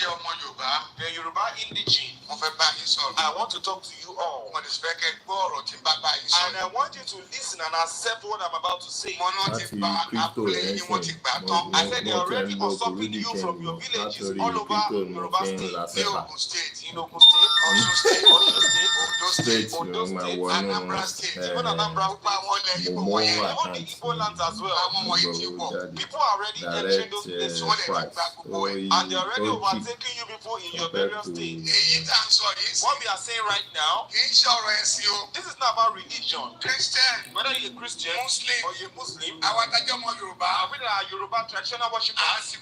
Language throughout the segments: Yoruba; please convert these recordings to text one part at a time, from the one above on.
The Yoruba indigene. I want to talk to you all. And I want you to listen and accept what I'm about to say. I said they're already usurping you from your villages all over Yoruba State. In Ogun State, Osun State, Ondo State, Anambra State, even Anambra State, even the Igbo lands as well. People are already entering those places and they're already overtaking you people in your various states. What we are saying right now, this is not about religion. Christian, whether you're a Christian, Muslim, or you're Muslim, we are Yoruba traditional worshippers. This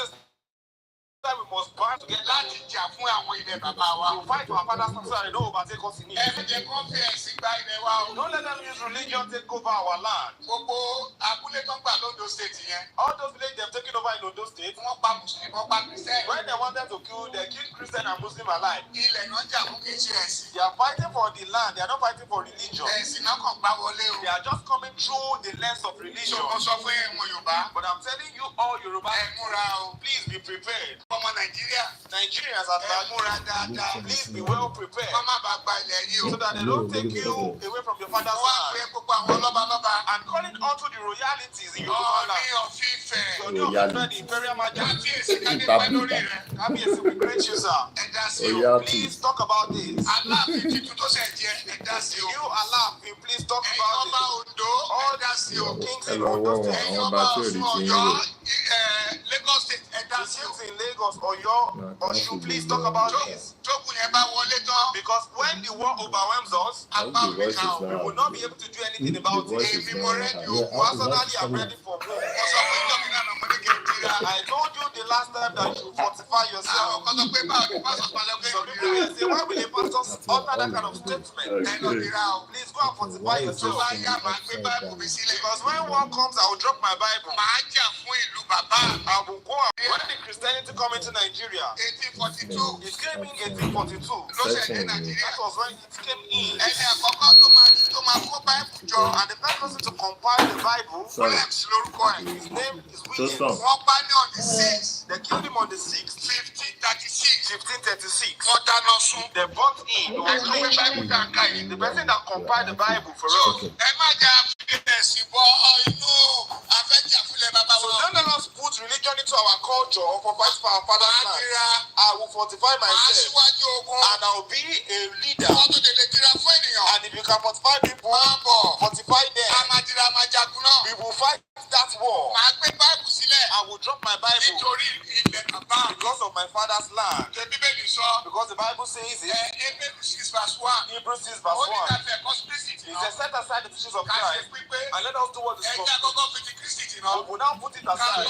is that we must band together to fight for our father's so they don't overtake us in it. Don't let them use religion to take over our land. All those villages they've taken over in Ondo State, when they wanted to kill, they killed Christian and Muslim alike. They are fighting for the land, they are not fighting for religion. They are just coming through the lens of religion. But I'm telling you all Yoruba, please be prepared. Nigerians at large, please be well prepared so that they don't take you away from your father's land. And calling on to the royalities in Yoruba land. The Imperial Majesty, we greet you, sir. Please talk about this. You Allah, please talk about this. All the kings in Ondo State, Lagos State, kings in Lagos or Osun, please talk about this. Because when the war overwhelms us, we will not be able to do anything about it. Personally, I'm ready for war. I told you the last time that you fortify yourself. Some people will say, why will the pastors utter that kind of statement? Please go and fortify yourself. Because when war comes, I will drop my Bible. I will go. When did Christianity come into Nigeria? 1842. It came in 1842. That was when it came in. And the first person to compile the Bible, his name is Williams. They killed him on the 6th, 1536. They brought in the person that compiled the Bible for us. So don't let us put religion into our culture or for fight for our father's land. I will fortify myself and I will be a leader. And if you can fortify people, fortify them. We will fight that war. I will drop my Bible because of my father's land. Because the Bible says it. Hebrews 6 verse 1. It says, set aside the teachings of Christ and let us do what is wrong. We will now put it aside.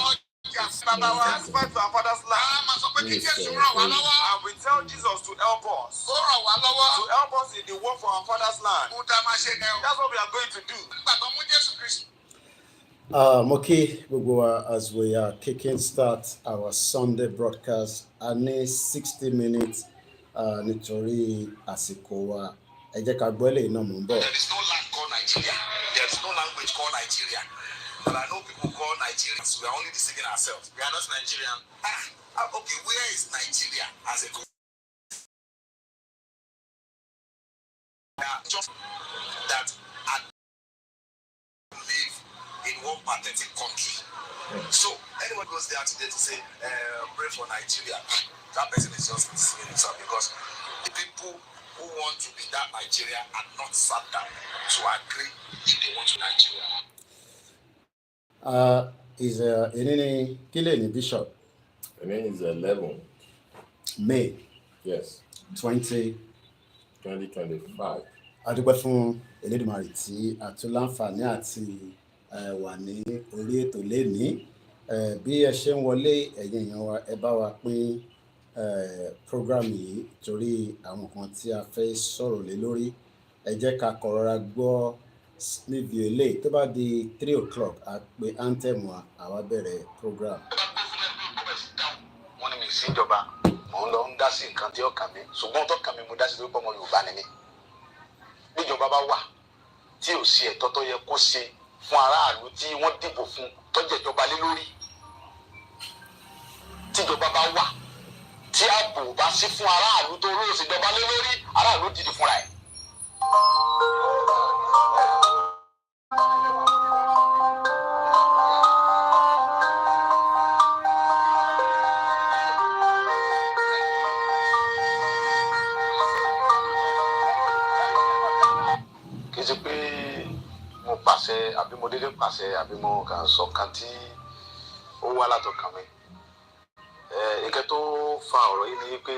Let's fight for our father's land. And we tell Jesus to help us. To help us in the war for our father's land. That's what we are going to do. Moki Bugua, as we are kicking start our Sunday broadcast, I need 60 minutes. Nitori Asikowa. There is no land called Nigeria. There is no language called Nigeria. But I know people call Nigerians. We are only deceiving ourselves. We are not Nigerian. Okay, where is Nigeria as a country? Just that I live in one pathetic country. So anyone goes there today to say, pray for Nigeria, that person is just deceiving himself, because the people who want to be that Nigeria are not sat down to agree if they want to Nigeria. Is any killing bishop? The name is 11 May. Yes. 2025. Adúpẹ́ fún Elédùmarè tí a tún láǹfààní àti wà ní orí ètò lénìí. Bí ẹ ṣe ń wọlé, ẹ̀yin èèyàn wa, ẹ bá wa pín program yìí torí àwọn kan tí a fẹ́ sọ̀rọ̀ lé lórí. Ẹ jẹ́ ká kọ́ra gbọ́ níbi eléyìí tó bá di 3 o'clock a pé anthem wa àwa bẹ̀rẹ̀ program. Wọ́n ní mi sí ìjọba, mò ń lọ ń dá sí nǹkan tí ó kàn mí, ṣùgbọ́n tó kàn mí mo dá sí tó pọ̀ mọ́ Yorùbá ni mí. Bí ìjọba bá wà tí ò sí ẹ̀tọ́ tó yẹ kó ṣe fún aráàlú tí wọ́n dìbò fún tó jẹ́ ìjọba lé lórí. Tí ààbò bá sí fún aráàlú tó lóò sí ìjọba lé lórí aráàlú dìde fúnra ẹ̀. kì í ṣe pé mo pàṣẹ àbí mo dédé pàṣẹ àbí mo kàn sọ kan tí ó wá látọkàn mi. Nǹkan tó fa ọ̀rọ̀ yìí ni pé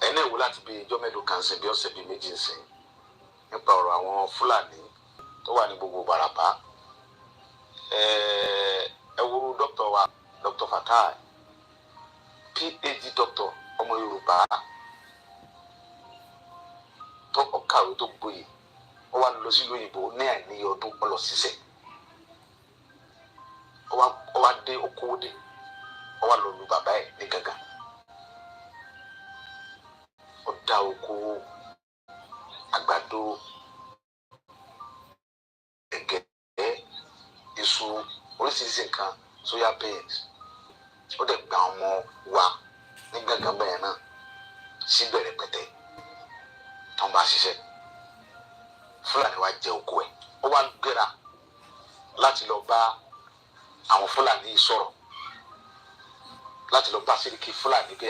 ẹni ìwò láti bí ijọ́ mélòó kan sìn bí ọ̀sẹ̀ bíi méjì sìn nípa ọ̀rọ̀ àwọn Fúlàní tó wà ní gbogbo Ìbàràpá. Ẹ wo dókítà wa Dr. Fatai PhD doctor ọmọ Yorùbá tó kàwé tó gboyè ó wá lọ sí lóyìnbó ní àìníye ọdún ó lọ ṣiṣẹ́ ó wá dé okòwò dé ó wá lọ lu bàbá ẹ̀ ní gàngàn ó dá oko àgbàdo ẹ̀gẹ́ iṣu oríṣiríṣi nǹkan soya beans ó dẹ̀ gba ọmọ wa ní gàngàn bẹ́ẹ̀ náà sí bẹ̀rẹ̀ pẹ̀tẹ́ tó ń bá ṣiṣẹ́ Fúlàní wa jẹ oko ẹ̀ ó wá gbéra láti lọ bá àwọn Fúlàní sọ̀rọ̀ láti lọ bá Sẹ́ríkì Fúlàní pé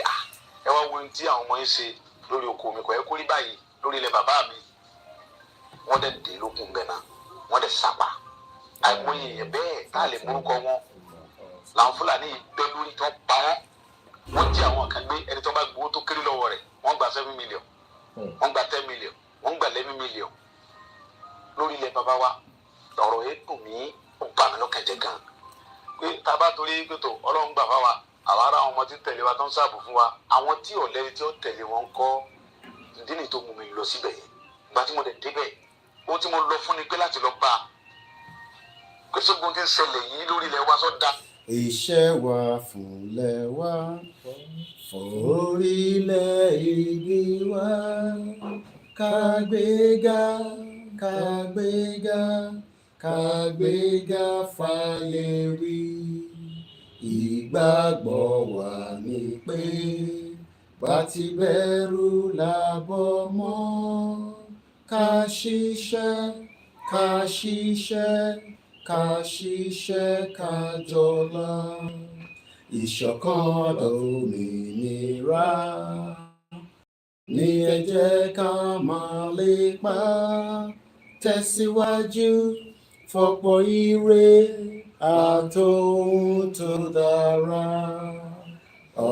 ẹ wá wo ohun tí àwọn ọmọ yín ṣe lórí oko mi kò yẹ kó rí báyìí lórí ilẹ̀ bàbá mi wọ́n dẹ̀ dé lókun bẹ̀ náà wọ́n dẹ̀ sápá àìmọye èèyàn bẹ́ẹ̀ tá a lè múrúkọ wọn làwọn Fúlàní yìí bẹ́ lórí tí wọ́n pa wọ́n jí àwọn kan gbé ẹni tó bá gbowó tó kéré lọ́wọ́ rẹ̀ wọ́n gba 7 million wọ́n gba 10 million wọ́n gba 11 million lórí ilẹ̀ bàbá wa ọ̀rọ̀ yẹn dùn mí ó bà mí lọ́kàn jẹ́ gan pé tá a bá torí pé tó Ọlọ́run gbà fáwa àwa ará àwọn ọmọ tí ń tẹ̀lé wa tó ń sáàbò fún wa àwọn tí ọ̀lẹ́ni tí ó tẹ̀lé wọn kọ́ ìdí nìyí tó mú mi lọ síbẹ̀ yẹn ìgbà tí mo dẹ̀ débẹ̀ ó tí mo lọ fún ni pé láti lọ bá a pé sógun tí ń ṣẹlẹ̀ yìí lórí ilẹ̀ wa sọ́dá. Iṣẹ́ wa fúnlẹ̀ wa forílẹ̀ igi wa kàgbéga kàgbéga kàgbéga fàyè wí. Ìgbàgbọ́ wa ni pé bá ti bẹ̀rù làbọ̀ mọ́ ká ṣiṣẹ́ ká ṣiṣẹ́ ká ṣiṣẹ́ ká jọlá ìṣọ̀kan òmìnira ní ẹ jẹ́ ká máa lépa tẹ̀síwájú fọ̀pọ̀ ire àtòhun tó dára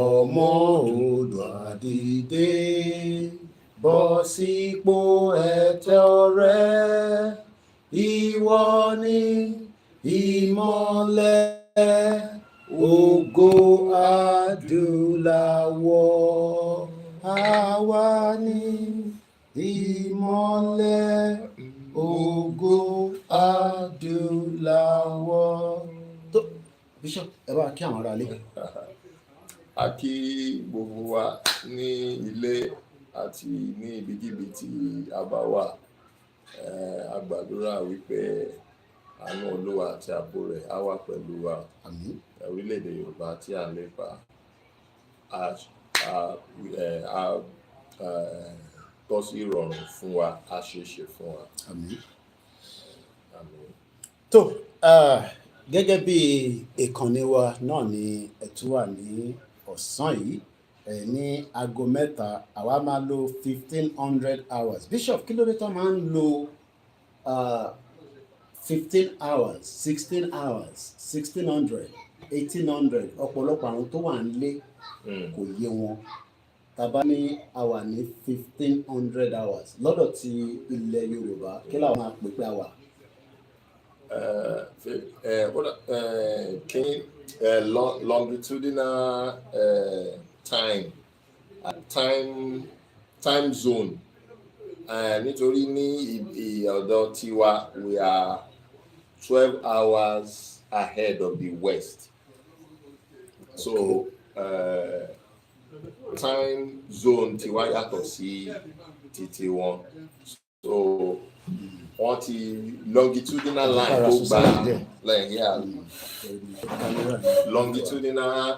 ọmọ Oòduà dìde bọ́ sípò ẹ̀tọ́ rẹ ìwọ ni ìmọ́lẹ̀ ògo adúláwọ̀ àwa ni ìmọ́lẹ̀ ògo adúláwọ̀. tó Bishop ẹ bá kí àwọn ará ilé. A kí gbogbo wa ní ilé àti ní ibikíbi tí a bá wà. A gbàdúrà wípé àánú Olúwa àti ààbò rẹ̀ á wà pẹ̀lú wa. Àmín. Orílẹ̀-èdè Yorùbá tí a ń lépa tọ́ sí ìrọ̀rùn fún wa, á ṣe é ṣe fún wa. Àmín. Àmín. tó gẹ́gẹ́ bí ìkànnì wa náà ni ẹ tún wà ní ọ̀sán yìí ní aago 3 àwa máa lo 1500 hours. Bishop kí ló dé tó máa ń lo 15 hours 16 hours 1600 1800 ọ̀pọ̀lọpọ̀ àwọn tó wà nílé kò yé wọn tàbá ní àwa ní 1500 hours lọ́dọ̀ ti ilẹ̀ Yorùbá kí làwọn máa pè pé àwa. Longitudinal time zone nítorí ní ọ̀dọ̀ tiwa we are 12 hours ahead of the West. So time zone tiwa yàtọ̀ sí títí wọn. So wọ́n ti longitudinal line tó gba longitudinal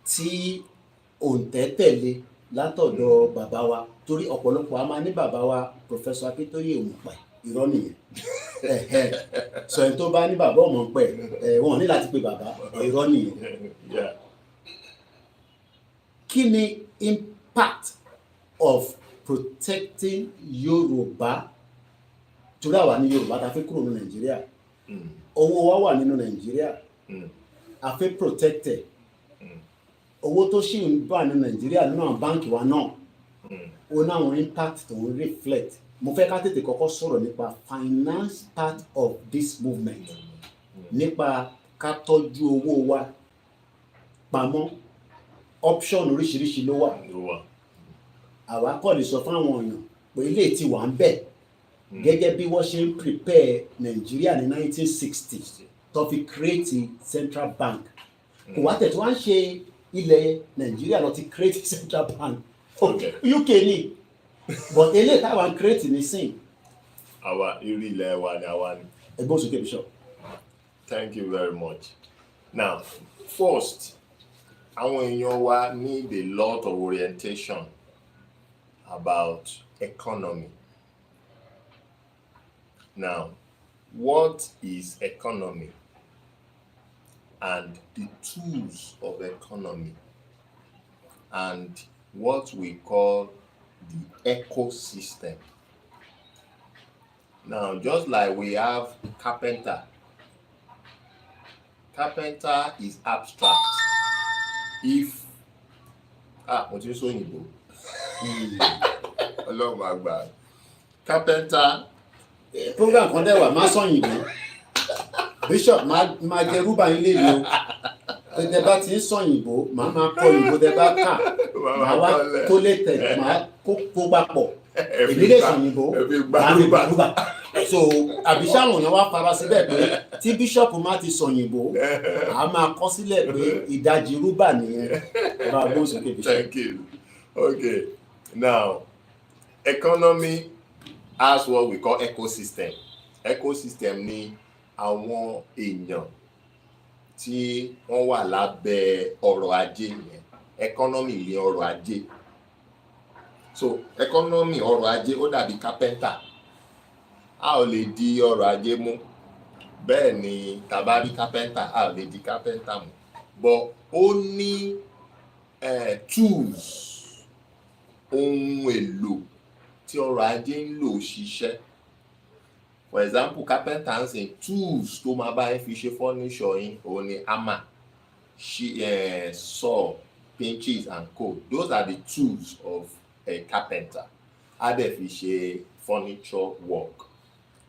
tí òǹtẹ̀ tẹ̀lé látọ̀dọ̀ bàbá wa torí ọ̀pọ̀lọpọ̀ a máa ní bàbá wa Professor Akíntóyè Òmùpẹ̀ irọ́ nìyẹn sọ ẹni tó bá ní bàbá Òmùpẹ̀ wọn ní láti pe bàbá irọ́ nìyẹn. Kí ni impact of protecting Yorùbá torí àwa ní Yorùbá ta fẹ́ kúrò ní Nàìjíríà owó wa wà nínú Nàìjíríà a fẹ́ protected owó tó ṣì ń bà ní Nàìjíríà nínú àwọn báǹkì wa náà ó ní àwọn impact tó ń reflect mo fẹ́ ká tètè kọ́kọ́ sọ̀rọ̀ nípa finance part of this movement nípa ká tọ́jú owó wa pamọ́ option oríṣiríṣi ló wà àwa kọ́ lè sọ fáwọn èèyàn pé ilé tí wà ń bẹ̀ gẹ́gẹ́ bí wọ́n ṣe ń prepare Nàìjíríà ní 1960 tó fi create central bank kò wá tẹ̀tí wá ń ṣe ilẹ̀ Nàìjíríà lọ ti create central bank UK ni but eléyìí táwa ń create ní sìn. àwa irú ilẹ̀ wa ni àwa ni. ẹgbẹ́ òsókè bishop. Thank you very much. Now first àwọn èèyàn wa need a lot of orientation about economy. Now, what is economy and the tools of economy and what we call the ecosystem? Now, just like we have carpenter is abstract. If mo ti sọ òyìnbó Ọlọ́run máa gbà carpenter program kan dẹ̀ wà má sọ òyìnbó bishop máa jẹ rúbà yín lè lo tẹ bá ti ń sọ òyìnbó máa kọ òyìnbó tẹ bá kà máa wá tó lè tẹ máa kó papọ̀ èmi lè sọ òyìnbó máa fi gbà rúbà so àbí sáwọn èèyàn wá fara síbẹ̀ pé tí bishop máa ti sọ òyìnbó a máa kọ sílẹ̀ pé ìdajì rúbà nìyẹn bá a bó sókè bishop. Thank you. Okay, now economy has what we call ecosystem. Ecosystem ni àwọn èèyàn tí wọ́n wà lábẹ́ ọrọ̀ ajé yẹn. Economy ni ọrọ̀ ajé. So economy ọrọ̀ ajé ó dàbí carpenter. A ò lè di ọrọ̀ ajé mú. Bẹ́ẹ̀ ni tá bá rí carpenter a ò lè di carpenter mú. But ó ní tools ohun èlò tí ọrọ̀ ajé ń lò ṣiṣẹ́. For example, carpenter ń sìn tools tó máa bá fi ṣe furniture yín òun ni hammer, saw, pinches and co. Those are the tools of a carpenter. Á dẹ̀ fi ṣe furniture work.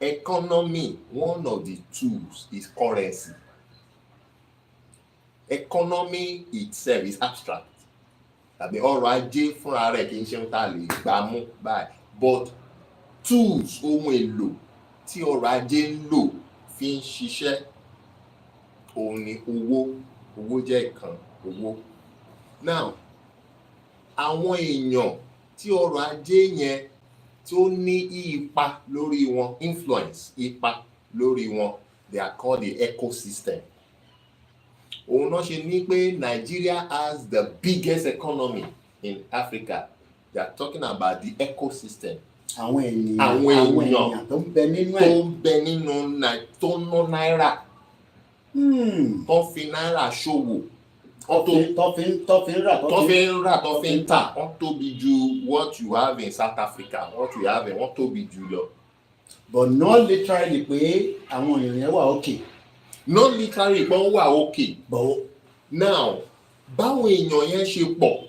Economy, one of the tools is currency. Economy itself is abstract. Tàbí ọrọ̀ ajé fúnra rẹ̀ kì í ṣe ń ta lè gbà mú báyìí. But tools ohun èlò tí ọrọ̀ ajé ń lò fi ń ṣiṣẹ́ òun ni owó jẹ́ ìkan owó. Now àwọn èèyàn tí ọrọ̀ ajé yẹn tí ó ní ipa lórí wọn ipa lórí wọn they are called the ecosystem. Òun náà ṣe ní pé Nigeria has the biggest economy in Africa. They are talking about the ecosystem. Àwọn èèyàn tó ń bẹ nínú ẹ̀ tó ń ná náírà tó fi náírà ṣòwò tó fi ń rà tó fi ń tà wọ́n tóbi ju what you have in South Africa what you have in wọ́n tóbi jù lọ. But not literally pé àwọn èèyàn yẹn wà okay. Not literally pé wọ́n wà okay. But now báwọn èèyàn yẹn ṣe pọ̀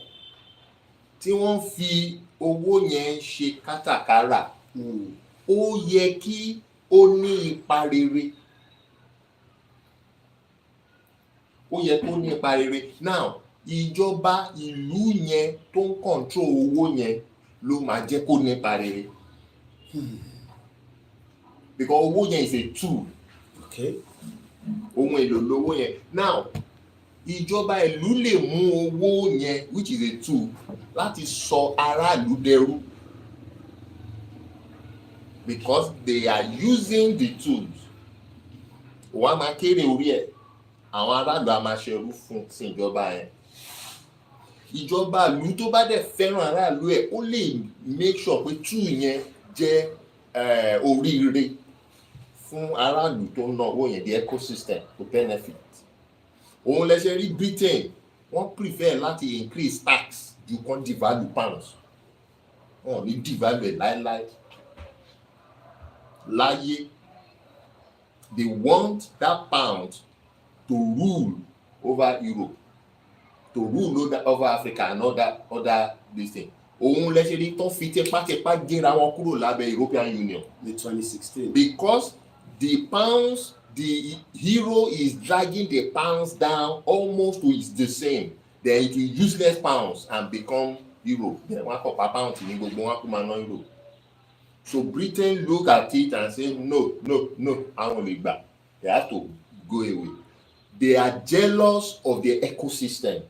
tí wọ́n fi owó yẹn ṣe kátàkárà ó yẹ kí ó ní ipa rere. Ó yẹ kó ní ipa rere. Now ìjọba ìlú yẹn tó ń control owó yẹn ló máa jẹ́ kó ní ipa rere. Because owó yẹn is a tool. Okay. Ohun èlò lówó yẹn. Now ìjọba ìlú lè mú owó yẹn which is a tool láti sọ aráàlú dẹrú because they are using the tools. Wọ́n á máa kéré orí ẹ̀ àwọn aráàlú á máa ṣerú fún sí ìjọba yẹn. ìjọba ìlú tó bá dẹ̀ fẹ́ràn aráàlú ẹ̀ ó lè make sure pé tool yẹn jẹ́ oríire fún aráàlú tó ń ná owó yẹn, the ecosystem to benefit. Òun lẹ ṣe rí Britain wọ́n prefer láti increase tax ju kan devalue pounds. Wọ́n ní devalue ẹ̀ láéláé láyé. They want that pound to rule over Europe, to rule over Africa and other this thing. Òun lẹ ṣe rí tó fi tipátipá gẹ́ra wọn kúrò lábẹ́ European Union ní 2016. because the pounds, the euro is dragging the pounds down almost to the same. Then it will useless pounds and become euro. Then wọ́n kọ̀ pa pounds ní gbogbo wọn kó máa ná euro. So Britain look at it and say no, àwọn lè gbà. They have to go away. They are jealous of the ecosystem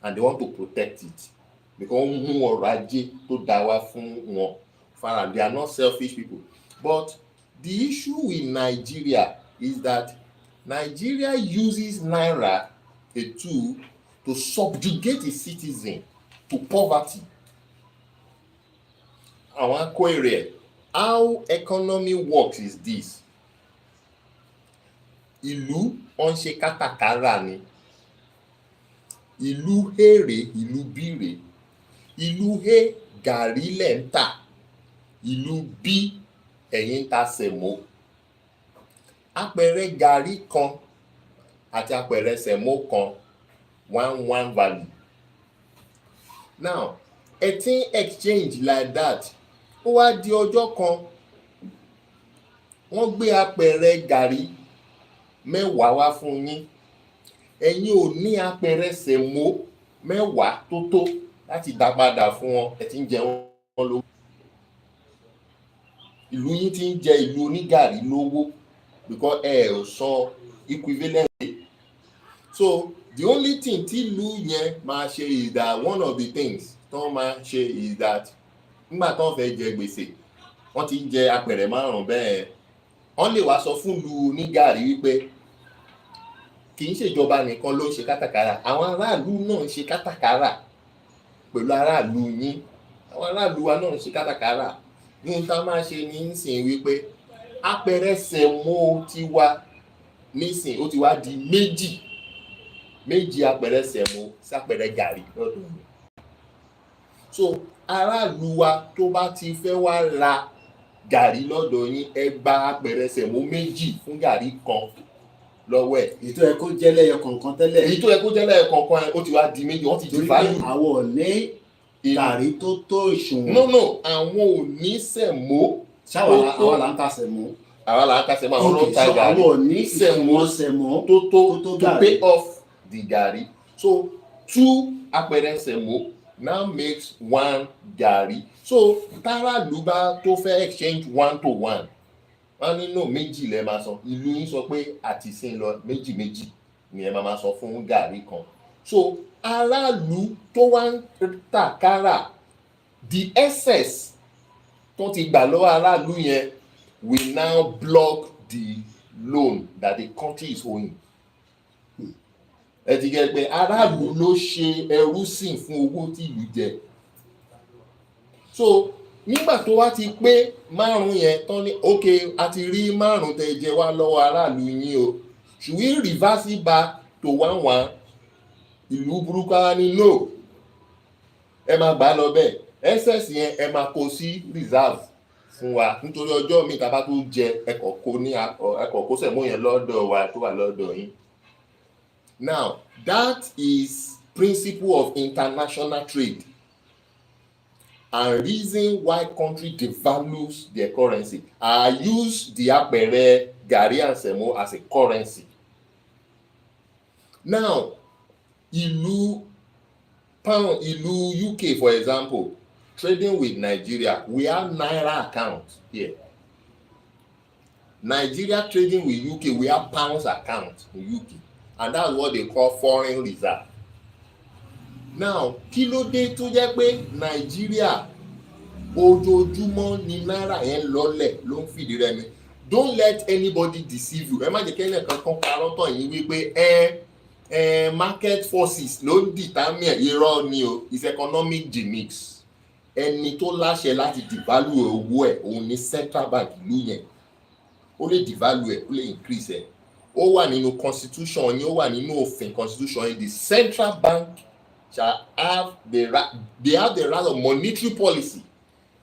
and they want to protect it because wọ́n mú ọrọ̀ ajé tó dá wá fún wọn. They are not selfish people. But the issue with Nigeria is that Nigeria uses Naira, a tool, to subjugate its citizen to poverty. Àwọn query, how economy works is this. Ìlú wọ́n ṣe kátàkárà ni. Ìlú èrè, ìlú bírè. Ìlú A gàrí lẹ̀ ń tà. Ìlú B ẹ̀yin ń ta sẹ̀mó. Apẹ̀rẹ̀ gàrí kan àti apẹ̀rẹ̀ sẹ̀mó kan 1 value. Now, a thing exchange like that. Ó wá di ọjọ́ kan wọ́n gbé apẹ̀rẹ̀ gàrí 10 wá fún yín. Ẹ̀yin ò ní apẹ̀rẹ̀ sẹ̀mó 10 tó tó láti dá padà fún wọn. Ẹ ti ń jẹ wọ́n lówó. Ìlú yín ti ń jẹ ìlú onígàrí lówó because ẹ ò sọ equivalent. So the only thing tí ìlú yẹn máa ṣe is that one of the things tó máa ṣe is that nígbà tó ń fẹ́ jẹ gbèsè wọ́n ti ń jẹ apẹ̀rẹ̀ 5 bẹ́ẹ̀. Wọ́n lè wá sọ fún ìlú onígàrí wípé kì í ṣèjọba nìkan ló ń ṣe kátàkárà, àwọn aráàlú náà ń ṣe kátàkárà pẹ̀lú aráàlú yín. Àwọn aráàlú wa náà ń ṣe kátàkárà. Ní ohun tá a máa ṣe ní nísìnyí wípé apẹ̀rẹ̀ sẹ̀mó ti wá nísìnyí ó ti wá di méjì apẹ̀rẹ̀ sẹ̀mó sápẹ̀rẹ̀ gàrí lọ́dún yìí. So aráàlú wa tó bá ti fẹ́ wá ra gàrí lọ́dọ̀ yín ẹ gba apẹ̀rẹ̀ sẹ̀mó 2 fún gàrí kan lọ́wọ́ ẹ̀. Èyí tó yẹ kó jẹ́ lẹ́yọ kọ̀ọ̀kan tẹ́lẹ̀. Èyí tó yẹ kó jẹ́ lẹ́yọ kọ̀ọ̀kan ó ti wá di 2. Wọ́n ti di value. Àwọn ò ní gàrí tó tó ìṣùwọ̀n. No, àwọn ò ní sẹ̀mó. Àwọn là ń ta sẹ̀mó. Àwọn là ń ta sẹ̀mó, àwọn ló ń ta gàrí. Àwọn ò ní sẹ̀mó tó to pay off the gàrí. So 2 apẹ̀rẹ̀ sẹ̀mó now makes 1 gàrí. So táràlú bá tó fẹ́ exchange 1 to 1 wọ́n ní no 2 lẹ máa san. Ìlú yín sọ pé àti sin lọ 2 ni ẹ máa san fún gàrí kan. So aráàlú tó wá ń tàkárà the excess tó ti gbà lọ́wọ́ aráàlú yẹn will now block the loan that the country is owing. Ẹ ti gẹ́ pé aráàlú ló ṣe ẹrú sìn fún owó tí ìlú jẹ. So nígbà tó wá ti pé 5 yẹn tán ní ok a ti rí 5 tẹ́ jẹ wá lọ́wọ́ aráàlú yín o, should we reverse it back to 1? Ìlú burúkú á ní no, ẹ máa gbà lọ bẹ́ẹ̀. Excess yẹn ẹ máa kó sí reserve fún wa nítorí ọjọ́ mi tàbá tó jẹ ẹ̀kọ́ kó sẹ̀mó yẹn lọ́dọ̀ wa tó wà lọ́dọ̀ yín. Now that is principle of international trade and reason why country devalues their currency. I use the apẹ̀rẹ̀ gàrí and sẹ̀mó as a currency. Now ìlú UK for example trading with Nigeria, we have Naira account here. Nigeria trading with UK, we have pounds account in UK, and that's what they call foreign reserve. Now kí ló dé tó jẹ́ pé Nigeria ojoojúmọ́ ni náírà yẹn lọ́lẹ̀ ló ń fìdí rẹmi? Don't let anybody deceive you. Ẹ má jẹ́ kẹ́lẹ́ kankan parọ́ tọ̀ yín wípé market forces ló ń determine irọ́ ni o, is economic gimmicks. Ẹni tó láṣẹ láti devalue owó ẹ̀ òun ni central bank ìlú yẹn. Ó lè devalue ẹ̀, ó lè increase ẹ̀. Ó wà nínú constitution yẹn, ó wà nínú òfin constitution yẹn. The central bank shall have the right, they have the right of monetary policy.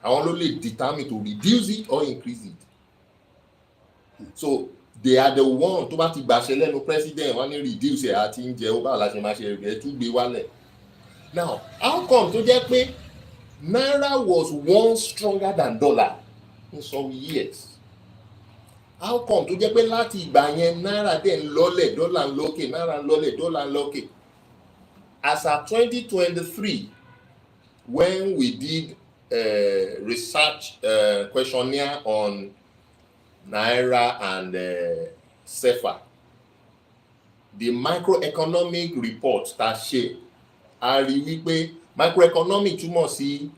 Àwọn ló lè determine to reduce it or increase it. So they are the one tó bá ti gbàṣẹ lẹ́nu president wọ́n ní reduce ẹ̀ àti ń jẹ ó bá la ṣe máa ṣe rẹ̀ tún gbé wálẹ̀. Now how come tó jẹ́ pé naira was once stronger than dollar in some years? How come tó jẹ́ pé láti ìgbà yẹn naira dẹ̀ ń lọ́lẹ̀ dọ́là ń lókè, naira ń lọ́lẹ̀ dọ́là ń lókè? As at 2023, when we did research questionnaire on naira and CFA, the microeconomic report tá ṣe a rí wípé microeconomic túmọ̀ sí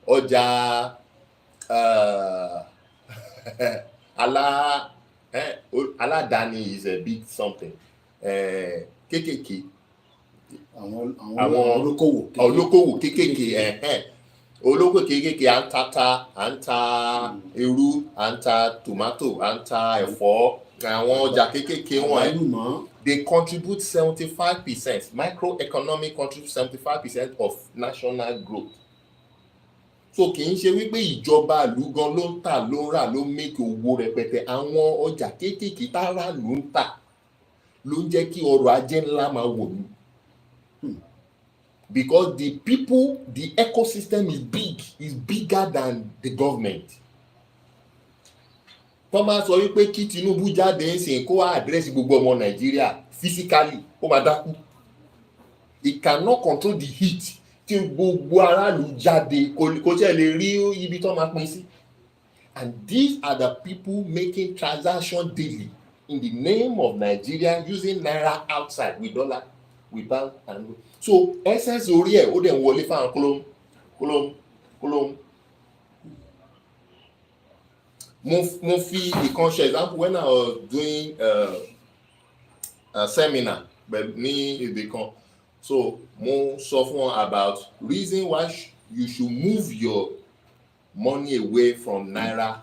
ọjà aládàáni is a big something kékèké àwọn olókòwò kékèké olóko kékèké à ń tata, à ń ta irú, à ń ta tomato, à ń ta ẹ̀fọ́, àwọn ọjà kékèké wọn they contribute 75%. Microeconomic contribute 75% of national growth. So kì í ṣe wípé ìjọba ìlú gan ló ń tà ló ń rà ló ń make owó rẹpẹtẹ, àwọn ọjà kékèké tára ló ń tà ló ń jẹ́ kí ọrọ̀ ajé ńlá máa wò ní. Because the people, the ecosystem is big, is bigger than the government. Thomas sọ wípé kí Tinubu jáde ń sìn kó àdírẹ́sì gbogbo ọmọ Nàìjíríà physically ó máa dákú. It cannot control the heat tí gbogbo aráàlú jáde kò tiẹ̀ lè rí ibi tó máa pín sí. And these are the people making transactions daily in the name of Nigeria using naira outside with dollar, with bank and so essence orí ẹ̀ ó dẹ̀ ń wọlé fáwọn kólóm. Mo fi ìkan ṣe example when I was doing a seminar ní ibì kan, so mo sọ fún wọn about reason why you should move your money away from naira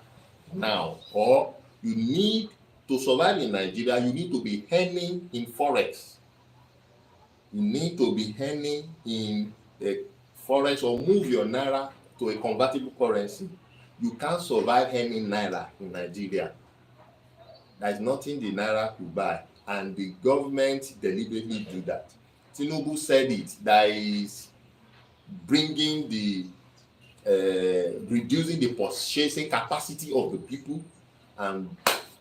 now, or you need to survive in Nigeria, you need to be earning in forex. You need to be earning in a forex or move your naira to a convertible currency. You can't survive earning naira in Nigeria. There is nothing the naira could buy, and the government deliberately do that. Tinubu said it, that is bringing the reducing the purchasing capacity of the people and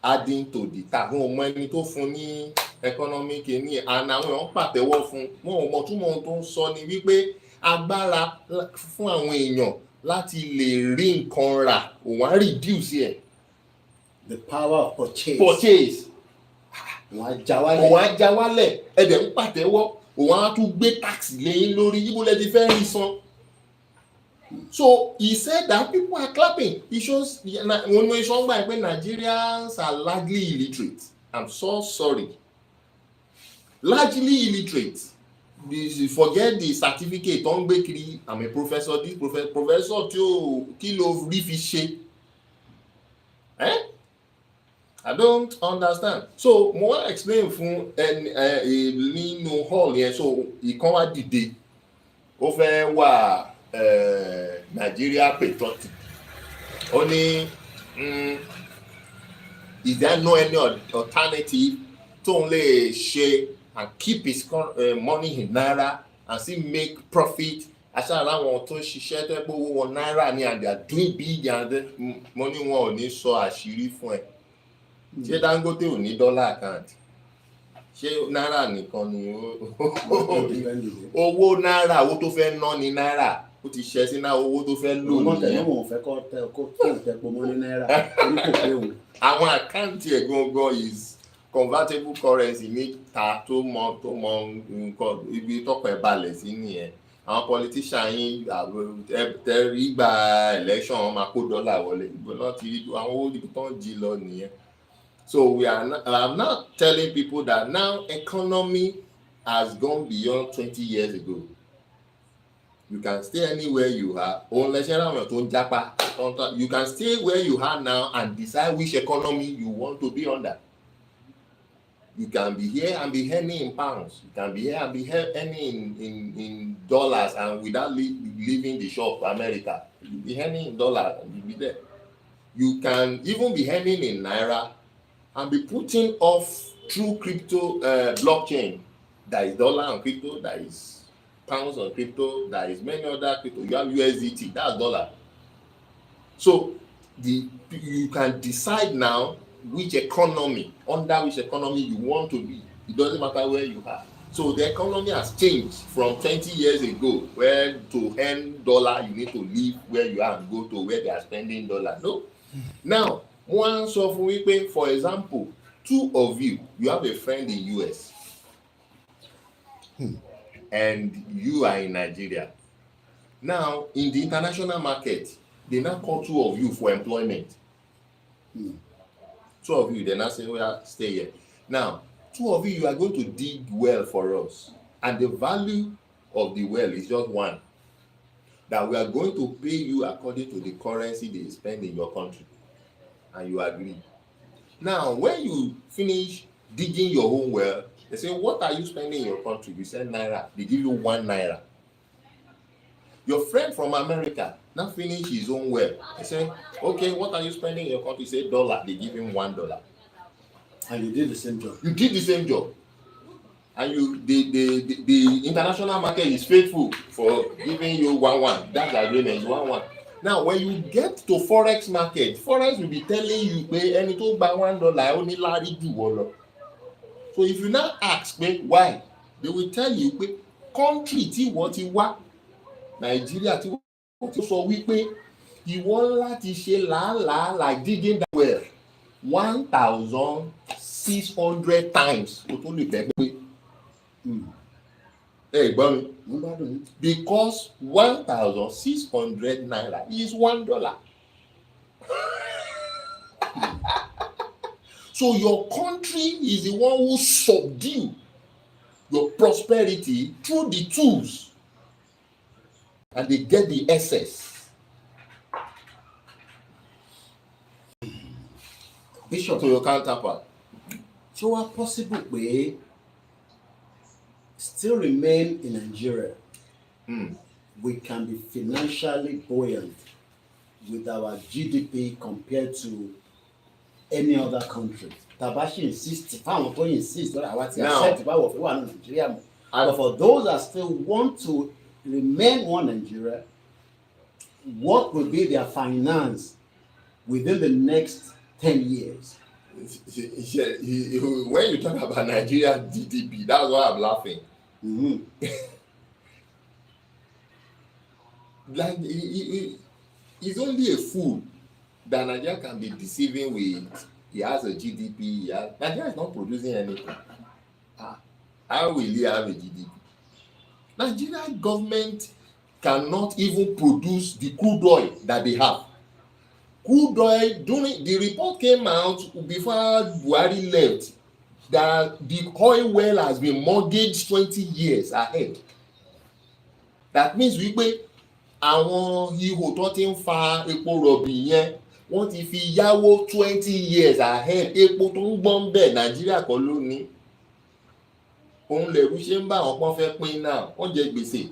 adding to the tax. Wọn mọ ẹni tó fún ní economic ní àná àwọn èèyàn pàtẹ́wọ́ fún wọn ò mọ̀ túmọ̀ tó ń sọ ni wípé agbára fún àwọn èèyàn láti lè rí nǹkan rà òun á reduce ẹ̀. The power of purchase. Òun á já wálẹ̀ ẹ̀dẹ̀ ń pàtẹ́wọ́ òun á tún gbé tax lẹ́yìn lórí yíbo lẹ́ti fẹ́ rí san. So he said that people are clapping. He shows when we show by Nigerians are largely illiterate. I'm so sorry. Largely illiterate. Forget the certificate. Don't be kiri. I'm a professor. This professor too. Kilo rí fi ṣe. I don't understand. So mo explain fún nínú hall yẹn. So ìkan wá dìde. Ó fẹ́ wà Nigeria patriotic. Only is there no any alternative to only share and keep his money in naira and still make profit? Àṣà àwọn tó ṣiṣẹ́ tó gbówó wọn náírà ni and they are doing big and money wọn ò ní sọ àṣírí fún ẹ. Ṣé Dangote ò ní dollar account? Ṣé náírà nìkan ni owó náírà owó tó fẹ́ ná ní náírà ó ti ṣe sí náà owó tó fẹ́ lò nìyẹn. Wọ́n fẹ́ kó tẹ pọ̀ ní náírà orí kò pé òun. Àwọn àkáǹtì ẹ̀ gangan is convertible currency níta tó mọ nǹkan ibi tọ́pọ̀ ẹ̀ balẹ̀ sí nìyẹn. Àwọn politician yín tẹ̀rí gba election wọn máa kó dọ́là wọlé ìgbóná ti àwọn owó ibi tó ń jí lọ nìyẹn. So I'm not telling people that now economy has gone beyond 20 years ago. You can stay anywhere you are. You can stay where you are now and decide which economy you want to be under. You can be here and be earning in pounds. You can be here and be earning in dollars, and without leaving the shop to America. You'll be earning in dollars and you'll be there. You can even be earning in naira and be putting off through crypto blockchain. There is dollar on crypto, there is pounds on crypto, there is many other crypto. You have USDT, that's dollar. So you can decide now under which economy you want to be. It doesn't matter where you are. So the economy has changed from 20 years ago, where to earn dollar you need to leave where you are and go to where they are spending dollar. No. Now, one so for example, two of you have a friend in US and you are in Nigeria. Now, in the international market, they now call two of you for employment. Two of you, they now say, well, stay here. Now, two of you are going to dig well for us. And the value of the well is just one. That we are going to pay you according to the currency they spend in your country. And you agree. Now, when you finish digging your own well, they say, what are you spending in your country? You say naira. They give you 1 naira. Your friend from America now finish his own well. They say, okay, what are you spending in your country? You say dollar. They give him $1. And you did the same job. You did the same job. And the international market is faithful for giving you 1-1. That's the agreement, 1-1. Now, when you get to forex market, forex will be telling you, any to buy $1 only larry do. So if you now ask why, they will tell you, country ti what you want, Nigeria ti what you so you want láti ṣe like digging that well 1,600 times to lè bẹ́ pé. Hey, Bonnie, because 1,600 naira is $1. So your country is the one who subdue your prosperity through the tools, and they get the excess. Bishop, to your counterpart. So what possible way still remain in Nigeria? We can be financially buoyant with our GDP compared to any other country. Tabashi insists, found to insist that our accept about one Nigeria. But for those that still want to remain one Nigeria, what will be their finance within the next 10 years? When you talk about Nigeria GDP, that's why I'm laughing. Like it's only a fool that Nigeria can be deceiving with. He has a GDP. Nigeria is not producing anything. How will he have a GDP? Nigerian government cannot even produce the crude oil that they have. Crude oil, during the report came out before Buhari left, that the oil well has been mortgaged 20 years ahead. That means wípé àwọn ihò tó ti ń fa epo rọ̀bì yẹn wọ́n ti fi yáwó 20 years ahead. Epo tó ń gbọ́n bẹ̀ Nàìjíríà kọ́ ló ní. Òun lẹ̀rú ṣe ń bá àwọn pọ́n fẹ́ pín náà, wọ́n jẹ gbèsè.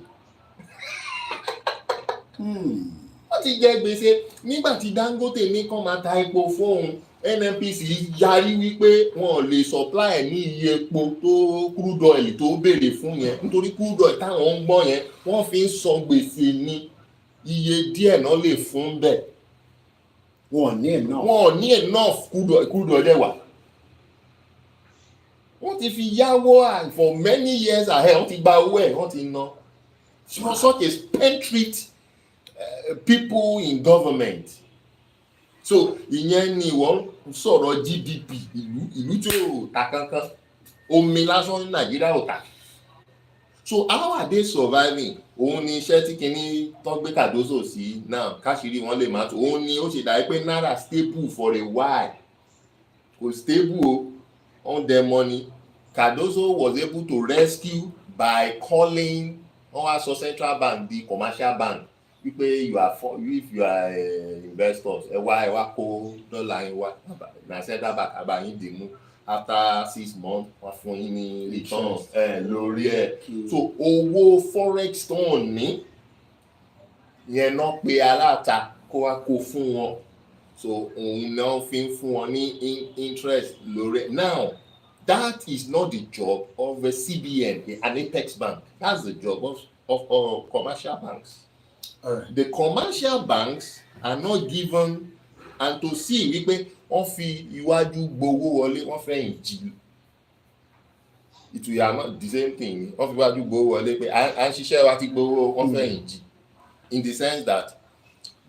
Wọ́n ti jẹ gbèsè nígbà tí Dangote ní kán máa ta epo fóun. NNPC yarí wípé wọn ò lè supply ní iye epo tó crude oil tó béèrè fún yẹn, nítorí crude oil táwọn ń gbọ́ yẹn wọ́n fi ń san gbèsè ní iye díẹ̀ náà lè fún bẹ́ẹ̀. Wọn ò ní enough crude oil dẹ̀ wà. Wọ́n ti fi yáwó for many years ahead, wọ́n ti gba owó ẹ̀, wọ́n ti ná. Such a spendthrift people in government. So ìyẹn ni wọ́n sọ̀rọ̀ GDP ìlú tí ò ta kankan, omi lásán ní Nàìjíríà ò ta. So how are they surviving? Òun ni iṣẹ́ tí kìíní tán gbé Cardoso sí náà káṣírí wọn lè máa tó. Òun ni ó ṣe dàbí pé náírà stable for a while. Kò stable o, on their money. Cardozo was able to rescue by calling also central bank the commercial bank wípé if you are investors ẹ wá kó dọ́là yín wá na central bank àbáyín dì mú after 6 months wọ́n fún yín ní return lórí ẹ̀ so owó forex tó ń ní yẹn náà pé aláta kó wá kó fún wọn so òun náà fi ń fún wọn ní interest lórí ẹ̀ now. That is not the job of a CBN, an apex bank. That's the job of commercial banks. All right. The commercial banks are not given, and to see wípé wọ́n fi iwájú gbowó wọlé wọ́n fẹ́ ìjì. It will not the same thing. Wọ́n fi iwájú gbowó wọlé pé à ń ṣiṣẹ́ wa ti gbowó wọ́n fẹ́ ìjì. In the sense that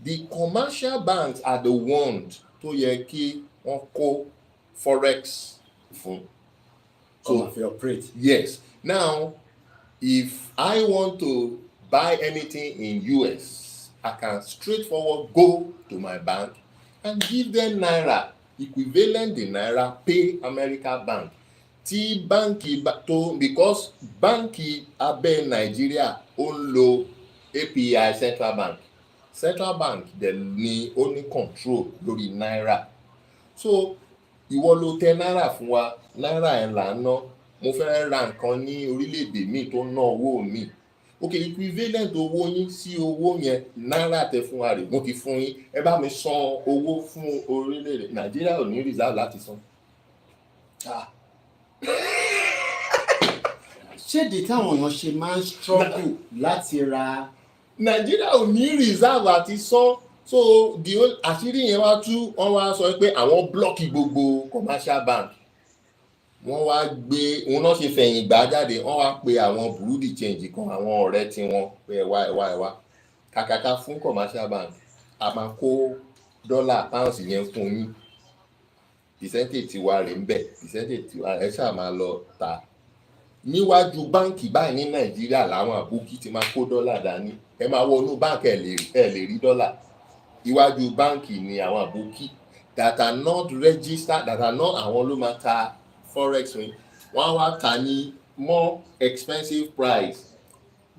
the commercial banks are the ones tó yẹ kí wọ́n kó forex fún. So if you operate. Yes. Now, if I want to buy anything in US, I can straightforward go to my bank and give them naira, equivalent the naira, pay America bank. Tí báńkì tó because báńkì abẹ́ Nigeria ó ń lo API central bank. Central bank dẹ̀ ni ó ní control lórí naira. So ìwọ ló tẹ náírà fún wa náírà ẹ̀ là ń ná mo fẹ́ ra nǹkan ní orílẹ̀-èdè míì tó ná owó mi ok equivalent owó yín sí owó yẹn náírà tẹ fún wa rè mo ti fún yín ẹ bá mi san owó fún orílẹ̀-èdè Nàìjíríà ò ní reserve láti san. ṣéèdì táwọn èèyàn ṣe máa ń struggle láti ra. Nàìjíríà ò ní reserve àti san. So àṣírí yẹn wá tú wọ́n wá sọ pé àwọn blọ́ọ̀kì gbogbo commercial bank wọ́n wá gbé òun náà ṣe fẹ̀yìn gbà jáde wọ́n wá pe àwọn bureau de change kan àwọn ọ̀rẹ́ tí wọ́n pé ẹ̀wá kàkàkà fún commercial bank a máa kó dọ́là pounds yẹn fún yín percentage tiwa rè ń bẹ̀ percentage tiwa ẹ ṣáà máa lọ ta níwájú báǹkì báyìí ní Nàìjíríà làwọn àbókí ti máa kó dọ́là dání ẹ máa wọnú báǹkì ẹ lè rí dọ́là. Iwájú báńkì ni àwọn àbókí that are not registered that are not àwọn ló máa ta forex wọ́n wá ta ní more expensive price.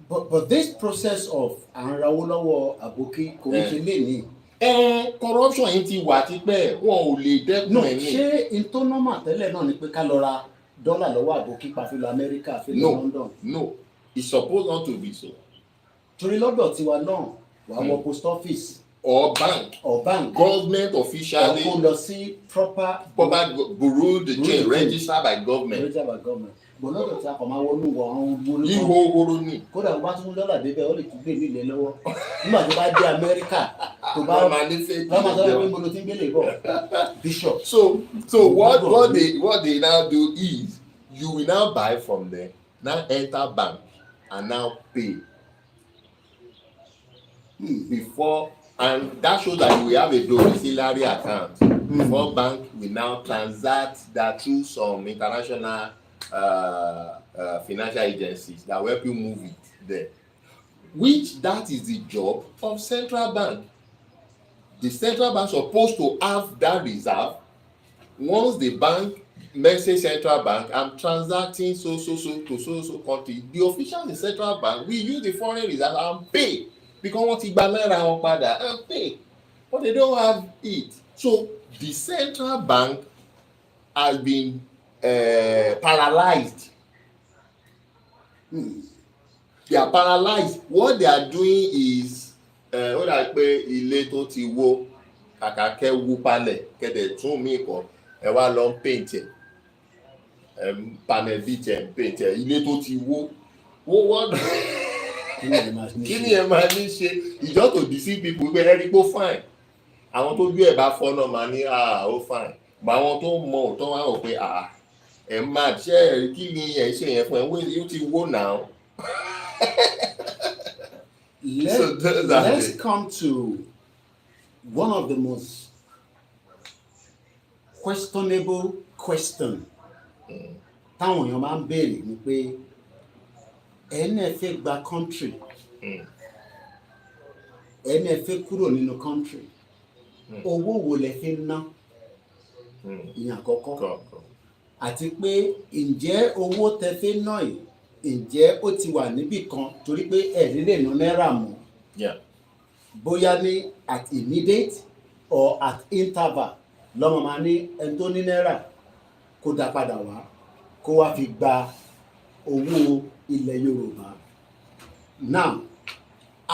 But this process of à ń rawó lọ́wọ́ àbókí kò ń ṣe lè ní. Corruption yìí ti wà tipẹ́ wọn ò lè dẹ́kun ẹ̀ ní. ṣé internoma tẹ́lẹ̀ náà ni pé ká lọ ra dọ́là lọ́wọ́ àbókí pa fi lọ Amẹ́ríkà fi lọ London. No, it's supposed not to be so. torí lọ́dọ̀ tiwa náà wàá wọ post office. Or bank. Government officially. Or lọ sí proper bureau de change registered by government. But lọ́dọ̀ tí a kò máa wọnú wọ àwọn gbólóhùn. Ihò oró ni. Kódà wọ́n bá tún dọ́là débẹ̀ ó lè tún gbé nílẹ̀ lọ́wọ́. Nígbà tó bá dé Amẹ́ríkà tó bá máa sọ pé mo lo ti ń gbélé bọ̀. Bishop. So what they now do is you will now buy from them, now enter bank and now pay. Before. And that shows that you will have a domiciliary account. Before bank will now transact that through some international financial agencies that will help you move it there. Which that is the job of central bank. The central bank is supposed to have that reserve. Once the bank message central bank, I'm transacting so to so country. The officials in central bank will use the foreign reserve and pay. Because wọ́n ti gba náírà wọn padà and pay but they don't have it. So the central bank has been paralyzed. They are paralyzed. What they are doing is ó dà pé ilé tó ti wó kàkà kẹ́ wú palẹ̀ kẹ́dẹ̀ tún mí kọ́ ẹ wá lọ paint ẹ̀ panel beach ẹ̀ paint ẹ̀ ilé tó ti wó wọ́n. Kí ni ẹ máa ní ṣe ìjọ to deceive people pé ẹ rí pé ó fine àwọn tó gbé ẹ̀ bá fọ́ náà máa ní ó fine but àwọn tó mọ òótọ́ wá rò pé ẹ̀ máa ṣe kí ni ẹ̀ ṣe yẹn fún ẹ̀ wọ́n yóò ti wó náà. Let's come to one of the most questionable question táwọn èèyàn máa ń béèrè ni pé ẹni ẹ fẹ́ gba country ẹni ẹ fẹ́ kúrò nínú country owó wo lẹ fi ná ìyẹn àkọ́kọ́ àti pé ǹjẹ́ owó tẹ́ fẹ́ ná yìí ǹjẹ́ ó ti wà níbì kan torí pé ẹ̀rí lè ná náírà mọ́ bóyá ní at immediate or at interval lọ́mọ máa ní ẹni tó ní náírà kó dá padà wá kó wá fi gba owó ilẹ̀ Yorùbá. Now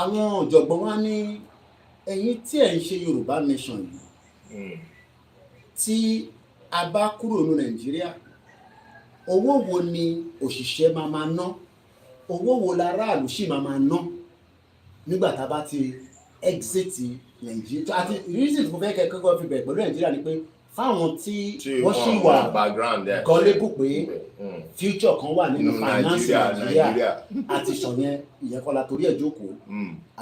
àwọn ọ̀jọ̀gbọ́n wa ní ẹ̀yin tí ẹ̀ ń ṣe Yorùbá nation yìí tí a bá kúrò ní Nàìjíríà owó wo ni òṣìṣẹ́ máa ná owó wo láráàlú sì máa ná nígbà tá a bá ti exit Nàìjíríà àti reason tí mo fẹ́ kẹ́kọ̀ọ́ fi bẹ̀rẹ̀ pẹ̀lú Nàìjíríà ni pé fáwọn tí wọ́n sì wà gọ́lébù pé future kan wà nínú finance Nàìjíríà àti sọ̀yẹn ìyẹn kọ́ la torí ẹ̀ jókòó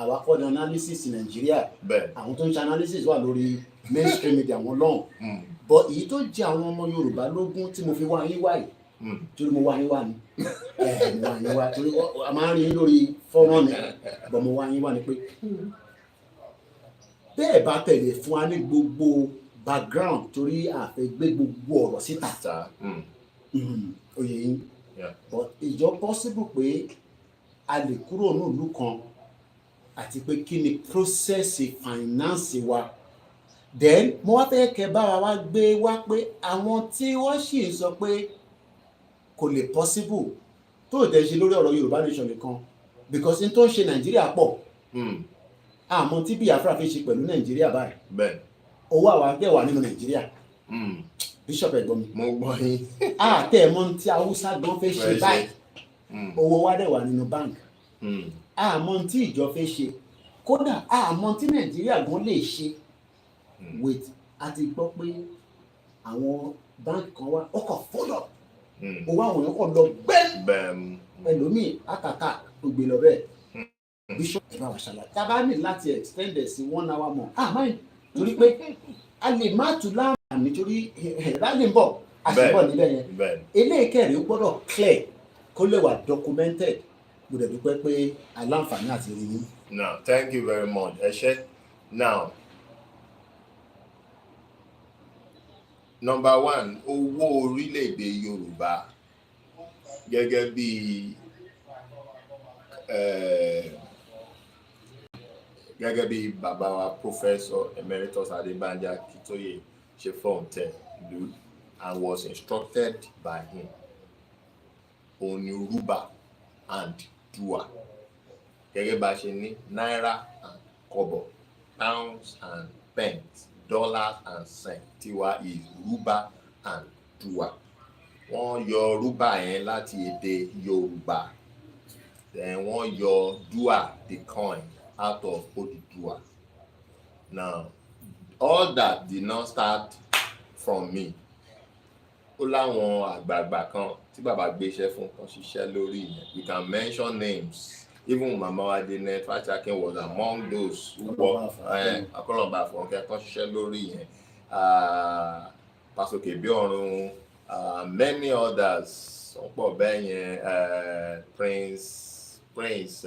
àwa kọ́ ni analysis Nàìjíríà àwọn tó ń ṣe analysis wà lórí mainstream media wọn lọ́hùn but èyí tó jẹ́ àwọn ọmọ Yorùbá lógún tí mo fi wá yín wáyìí torí mo wá yín wá ni mo wá yín wá torí a máa ń rí yín lórí fọ́nrán ni but mo wá yín wá ni pé bẹ́ẹ̀ bá tẹ̀lé fún wa ní gbogbo background torí a fẹ́ gbé gbogbo ọ̀rọ̀ síta oyè yín but ìjọ possible pé a lè kúrò ní ìlú kan àti pé kí ni process finance wa then mo wá fẹ́ kẹ́ bá wa gbé wá pé àwọn tí wọ́n sì ń sọ pé kò lè possible tó dẹ̀ ṣe lórí ọ̀rọ̀ Yorùbá nation nìkan because n tó ń ṣe Nàìjíríà pọ̀ àmọ́ tí Biafra fi ṣe pẹ̀lú Nàìjíríà báyìí owó àwa dẹ̀ wà nínú Nàìjíríà Bishop ẹ̀gbọ́n mi mo gbọ́ yín àtẹ̀ mọ́ tí Haúsá gan fẹ́ ṣe báyìí owó wa dẹ̀ wà nínú bank àmọ́ tí ìjọ fẹ́ ṣe kódà àmọ́ tí Nàìjíríà gan lè ṣe wait àti gbọ́ pé àwọn báńkì kan wá ọkọ̀ fọ́lọ̀ owó àwọn èèyàn kọ̀ lọ gbẹ́ ẹlòmíì àkàkà gbogbo lọ bẹ́ẹ̀ Bishop ẹ bá wa ṣàlàyé tá a bá ní láti extend ẹ̀ sí 1 hour more máa torí pé a lè má tún láǹfààní nítorí rally ń bọ̀ àṣìbọ̀ níbẹ̀ yẹn eléyìí kẹrin gbọ́dọ̀ clear kó lè wà documented mo dẹ̀ dúpẹ́ pé aláǹfààní àti rí yín. Now thank you very much ẹ ṣé. Now number one owó orílẹ̀-èdè Yorùbá gẹ́gẹ́ bí gẹ́gẹ́ bí bàbá wa Professor Emeritus Adébánjọ Akíntóyè ṣe fọ́ǹtẹ̀ ìlú and was instructed by him on Yoruba and Dua gẹ́gẹ́ bá ṣe ní náírà and kọ́bọ̀ pounds and pence dollars and cents tiwa is Yoruba and Dua wọ́n yọ Yoruba yẹn láti èdè Yorùbá then wọ́n yọ Dua the coin out of Odùduwà. Now all that did not start from me. Ó láwọn àgbààgbà kan tí bàbá gbéṣẹ́ fún kan ṣiṣẹ́ lórí yẹn. We can mention names. Even Mama Wadene Fachakin was among those who worked Akolomba for kan ṣiṣẹ́ lórí yẹn. Pastor Kebiorun, many others. Ọ̀pọ̀ bẹ́ẹ̀ yẹn Prince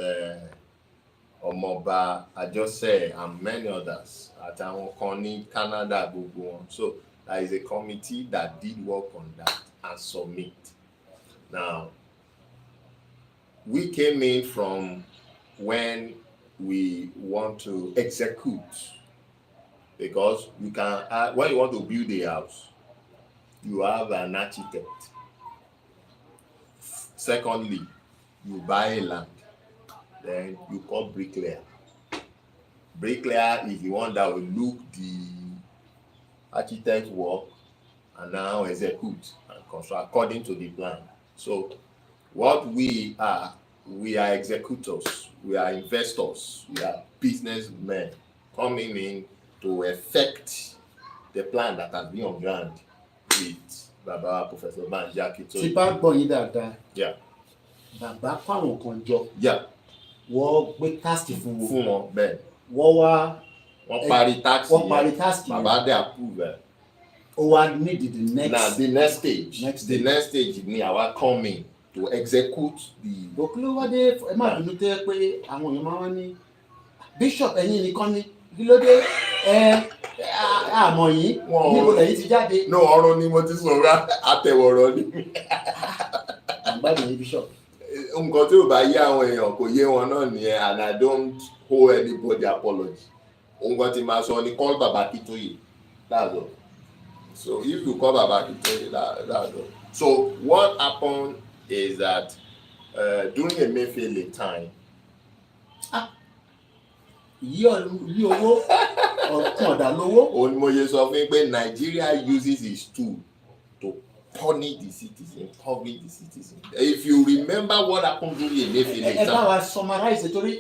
Ọmọọba Àjọṣe and many others àtàwọn kan ní Canada gbogbo wọn. So there is a committee that did work on that and submit. Now we came in from when we want to execute because you can when you want to build a house you have an architect. Secondly, you buy a land. Then you call bricklayer. Bricklayer is the one that will look the architect work and now execute and construct according to the plan. So what we are executors, we are investors, we are businessmen coming in to effect the plan that has been on ground with Baba Professor Banji Akíntóyè. Tí bá gbọ́ yín dáadáa, bàbá fáwọn kan jọ. Wọ́n gbé task fún wọn bẹ́ẹ̀. Wọ́n parí task yẹn. Bàbá dé approve ẹ̀. Ó wá need the next. Now the next stage ni àwa come in to execute the. Bòkúló wá dé ẹ má bínú tẹ́ pé àwọn èèyàn máa ń ní Bishop ẹ̀yin nìkan ni kí ló dé àmọ́ yìí níbo lẹ́yìn ti jáde. No, ọ̀rọ̀ ni mo ti sọ̀rọ̀ àtẹ̀wọ̀rọ̀ ni. Àgbàdo ní bishop. Nǹkan tí ò bá yé àwọn èèyàn kò yé wọn náà nìyẹn, and I don't owe anybody apology. Nǹkan tí màá sọ ni call Baba Akintoye, that's all. So if you call Baba Akintoye, that's all. So what happened is that during Emefiele time. Yí owó ọ̀kan ọ̀dà lówó. Òun mo yẹ sọ fún yín pé Nigeria uses its tool to punish the citizen, punish the citizen. If you remember what happened during Emefiele time. Ẹ bá wa summarize torí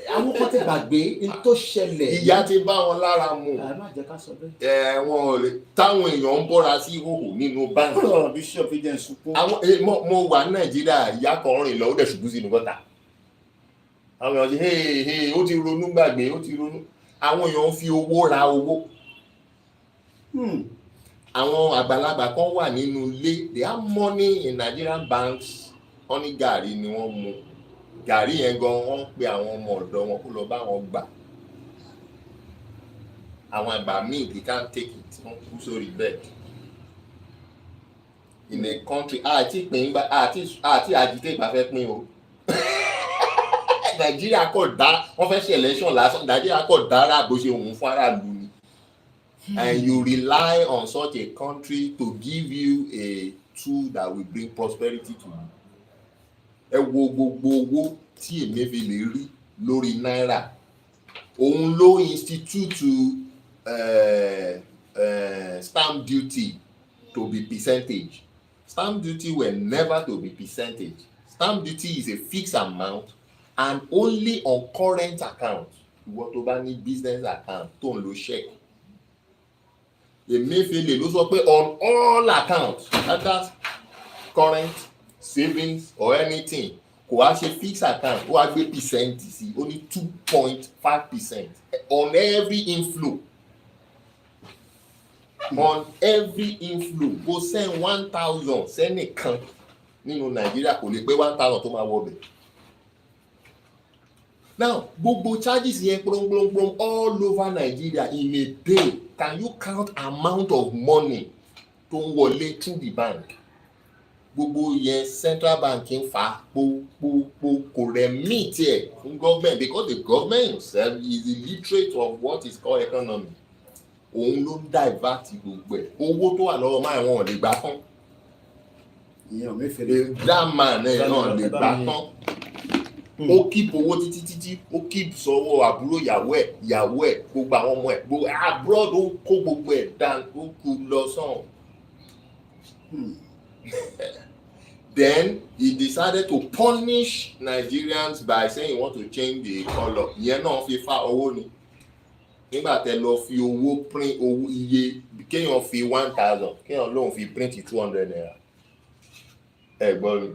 àwọn kan ti gbàgbé n tó ṣẹlẹ̀. Ìyà ti bá wọn lára mu. Ẹ má jẹ́ ká sọ bẹ́ẹ̀. Wọn ò lè táwọn èèyàn ń bọ́ra sí ìhòòhò nínú báńkì. Ọ̀rọ̀ bishop jẹ́ sunkún. Mo wà ní Nàìjíríà, ìyá kan rìn lọ ó dẹ̀ ṣubú sínú gọ́tà. Àwọn èèyàn ṣe ó ti ronú gbàgbé, ó ti ronú. Àwọn èèyàn ń fi owó ra owó. Àwọn àgbàlagbà kan wà nínú ilé, they have money in Nigerian banks. Wọ́n ní gàrí ni wọ́n mu. Gàrí yẹn gan wọ́n pe àwọn ọmọ ọ̀dọ́ wọn kó lọ bá wọn gbà. Àwọn àgbà míì they can't take it, wọ́n kú sórí bed. In a country àti agitate bá fẹ́ pín o. Nàìjíríà kò dá wọ́n fẹ́ ṣe election lásán, Nàìjíríà kò dára bó ṣe òun fún aráàlú ni. And you rely on such a country to give you a tool that will bring prosperity to you. Ẹ wo gbogbo owó tí Emefiele rí lórí náírà. Òun ló institute stamp duty to be percentage. Stamp duty were never to be percentage. Stamp duty is a fixed amount and only on current account. Ìwọ tó bá ní business account tó ń lo check. Emefiele ló sọ pé on all accounts, that's current, savings or anything, kò wá ṣe fixed account, ó wá gbé percent sí, ó ní 2.5% on every inflow. On every inflow, go send 1,000 sẹ́nìkan nínú Nàìjíríà kò lè pé 1,000 tó máa wọ bẹ̀. Now, gbogbo charges yẹn gbọ̀ngbọ̀ngbọ̀n all over Nigeria in a day. Can you count amount of money tó ń wọlé through the bank? Gbogbo yẹn central bank ń fa po kò rẹ̀ meet ẹ̀ fún government because the government himself is illiterate of what is called economy. Òun ló ń divert gbogbo ẹ̀. Owó tó wà lọ́wọ́ máa wọn ò lè gbà tán. That man náà lè gbà tán. Ó keep owó títí ó keep sọ́wọ́ àbúrò ìyàwó ẹ̀ gbogbo àwọn ọmọ ẹ̀ gbogbo abroad ó kó gbogbo ẹ̀ down ó kú lọ sàn. Then he decided to punish Nigerians by saying he want to change the colour. Ìyẹn náà fi fa owó ni. Nígbà tẹ́ lọ fi owó print owó iye kéèyàn fi 1,000 kéèyàn lóun fi print 200 naira. Ẹ gbọ́ mi.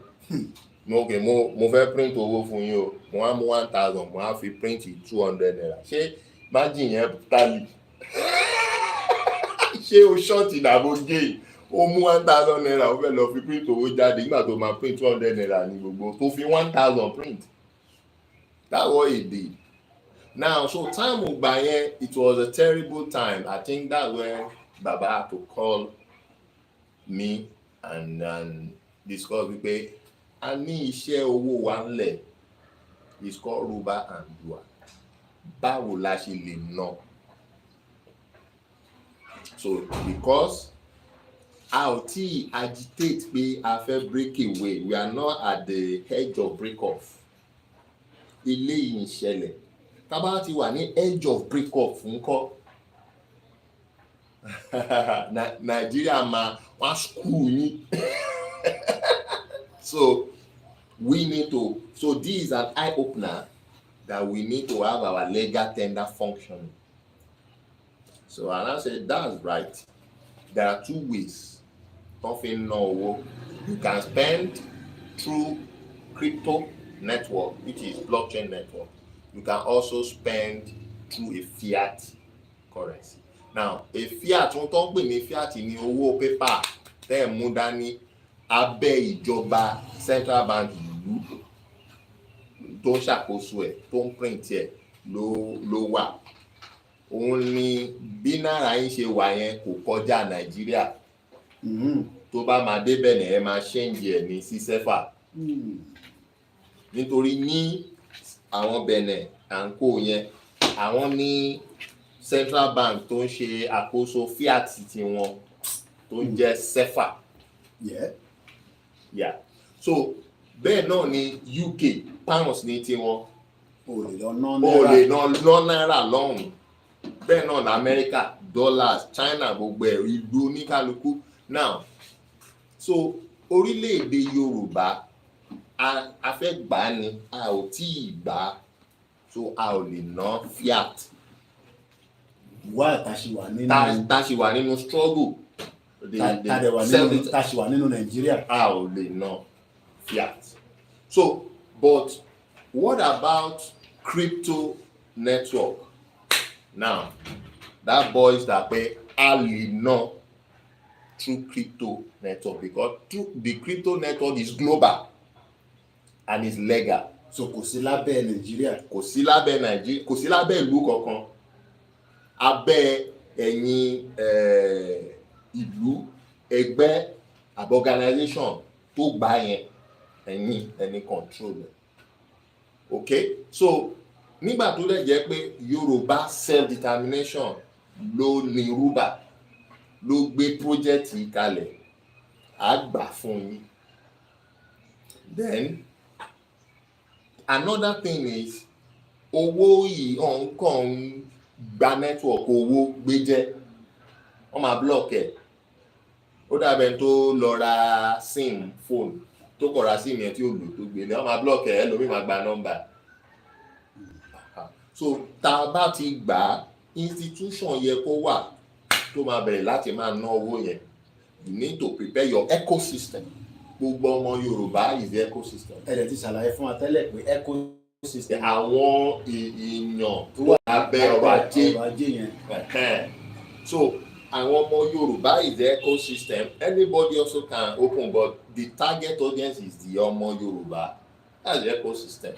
Mo fẹ́ print owó fún yín o, mo á mú 1,000 mo á fi print 200 naira. Ṣé májì yẹn tálì? Ṣé o ṣọ́ọ̀tì dàbò gé? Ó mú 1,000 naira ó fẹ́ lọ fi print owó jáde nígbà tó máa print 200 naira ní gbogbo tó fi 1,000 print. That's what he did. Now, so time ògbà yẹn, it was a terrible time. I think that's when Baba had to call me and discuss wípé a ní iṣẹ́ owó wa ńlẹ̀, it's called Yoruba and Dua. Báwo la ṣe lè ná? So because a ò tí agitate pé a fẹ́ break away, we are not at the edge of break off. Eléyìí ń ṣẹlẹ̀. Tá bá ti wà ní edge of break off ńkọ́? Nàìjíríà máa wá school yín. So we need to, so this is an eye opener that we need to have our legal tender functioning. So and I said that's right. There are two ways of owó. You can spend through crypto network, which is blockchain network. You can also spend through a fiat currency. Now, a fiat, wọ́n tó ń pè ní fiat ní owó pépà tẹ́ ẹ̀ mú dání abẹ́ ìjọba central bank ìlú tó ń ṣàkóso ẹ̀ tó ń print ẹ̀ ló wà. òun ni bí náírà yín ṣe wà yẹn kò kọjá Nàìjíríà. Tó bá máa débẹ̀ ní ẹ máa change ẹ̀ ní sí sẹ́fà. Nítorí ní àwọn Benin àǹkó yẹn àwọn ní central bank tó ń ṣe àkóso fiat tiwọn tó ń jẹ́ sẹ́fà. So bẹ́ẹ̀ náà ni UK pounds ní tiwọn. o lè lọ ná náírà lọ́hùn. Bẹ́ẹ̀ náà ní America dollars, China gbogbo ẹ̀ ìlú oníkálukú. Now so orílẹ̀-èdè Yorùbá a fẹ́ gbà á ni a ò tí ì gbà á, so a ò lè ná fiat. wá tá ṣì wà nínú struggle. tá ṣì wà nínú Nàìjíríà. A ò lè ná fiat. So but what about crypto network? Now that boils that pé a lè ná through crypto network because the crypto network is global and is legal. So kò sí lábẹ́ Nàìjíríà. Kò sí lábẹ́ ìlú kankan. Abẹ́ ẹ̀yin ìlú ẹgbẹ́ àbí organization tó gbà yẹn ẹni control ẹ̀. Okay, so nígbà tó dẹ̀ jẹ́ pé Yorùbá self determination ló ní Yoruba ló gbé project yìí kalẹ̀ á gbà fún yín. Then another thing is owó yìí ọ̀nkàn gba network owó gbé jẹ́ wọ́n máa block ẹ̀. Ó dàbẹ̀ tó lọ ra sim phone tó kọ̀ ra sim yẹn tí ó lò tó gbé lé wọ́n máa block ẹ̀ ẹlòmíì máa gba nọ́mbà. So tá a bá ti gbà institution yẹ kó wà tó máa bẹ̀rẹ̀ láti máa ná owó yẹn. You need to prepare your ecosystem. Gbogbo ọmọ Yorùbá is the ecosystem. Ẹ̀rẹ̀ ti ṣàlàyé fún wa tẹ́lẹ̀ pé ecosystem. Àwọn èèyàn tó wà lábẹ́ ọrọ̀ ajé yẹn. So àwọn ọmọ Yorùbá is the ecosystem. Anybody also can open but the target audience is the ọmọ Yorùbá. That's the ecosystem.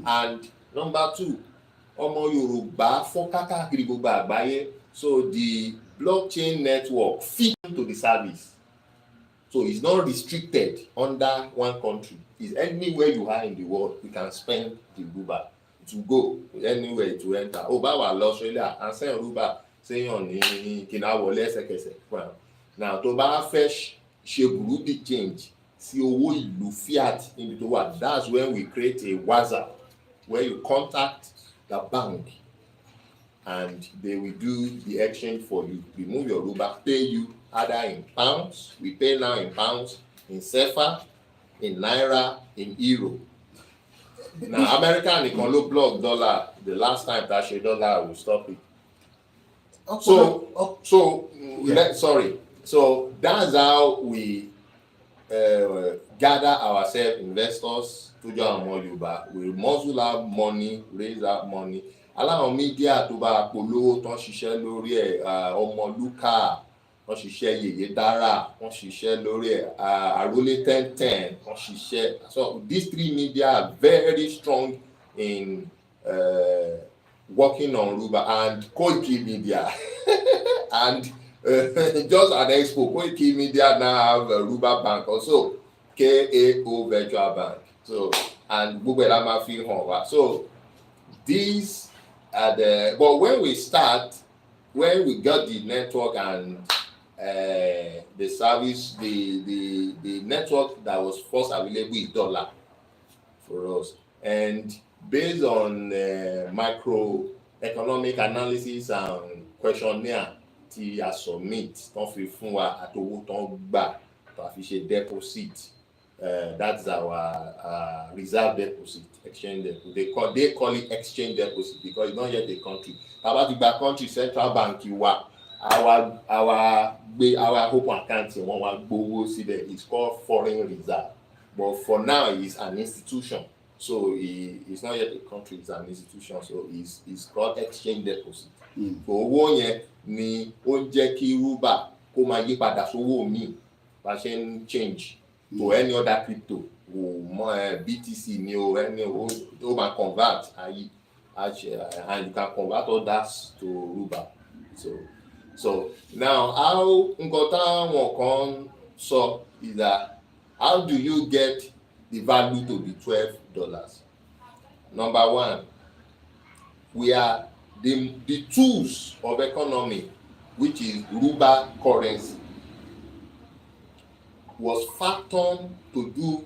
And number 2, ọmọ Yorùbá fọ́n káàkiri gbogbo àgbáyé. So the blockchain network fit into the service. So it's not restricted under one country. It's anywhere you are in the world, you can spend the Yoruba. To go anywhere to enter. Oh, bá wà lọ Australia and send Yoruba séyàn ní kìnàwọlé ẹsẹ̀kẹsẹ̀. Now tó bá fẹ́ ṣe Burundi change sí owó ìlú fiat níbi tó wà, that's when we create a WhatsApp where you contact the bank and they will do the exchange for you. Remove your Yoruba, pay you either in pounds, we pay now in pounds, in sefa, in naira, in euro. Now America nìkan ló block dollar. The last time that ṣe dollar will stop it. So that's how we gather ourselves investors to join ọmọ Yorùbá. We muscle out money, raise out money. Aláwọn mídíà tó bá polówó tán ṣiṣẹ́ lórí ẹ̀ Ọmọlúkà wọ́n ṣiṣẹ́ Yèyé Dára wọ́n ṣiṣẹ́ lórí ẹ̀ Àrólé 1010 wọ́n ṣiṣẹ́. So these 3 media are very strong in working on Yoruba and Koikimedia and just an expo. Koikimedia now have a Yoruba bank also, KAO Virtual Bank. So and gbogbo ẹ̀rọ máa fi hàn wá. So these are the. But when we got the network and the service, the network that was first available is dollar for us, and based on microeconomic analysis and questionnaire tí a submit tán fi fún wa àtowó tán gbà tó a fi ṣe deposit, that's our reserve deposit, exchange deposit. They call it exchange deposit because it's not yet a country. About the country central bank wa our open account wọ́n wá gbowó síbẹ̀. It's called foreign reserve, but for now it's an institution. So it's not yet a country, it's an institution. So it's called exchange deposit. So owó yẹn ni ó jẹ́ kí Yoruba kó máa yí padà sówó míì bá ṣe ń change to any other crypto. BTC ni ó máa convert ayé. and you can convert all that to Ruba. So now how nǹkan táwọn kan sọ is that how do you get the value to be $12? Number one, we are the tools of economy, which is Ruba currency, was factored to do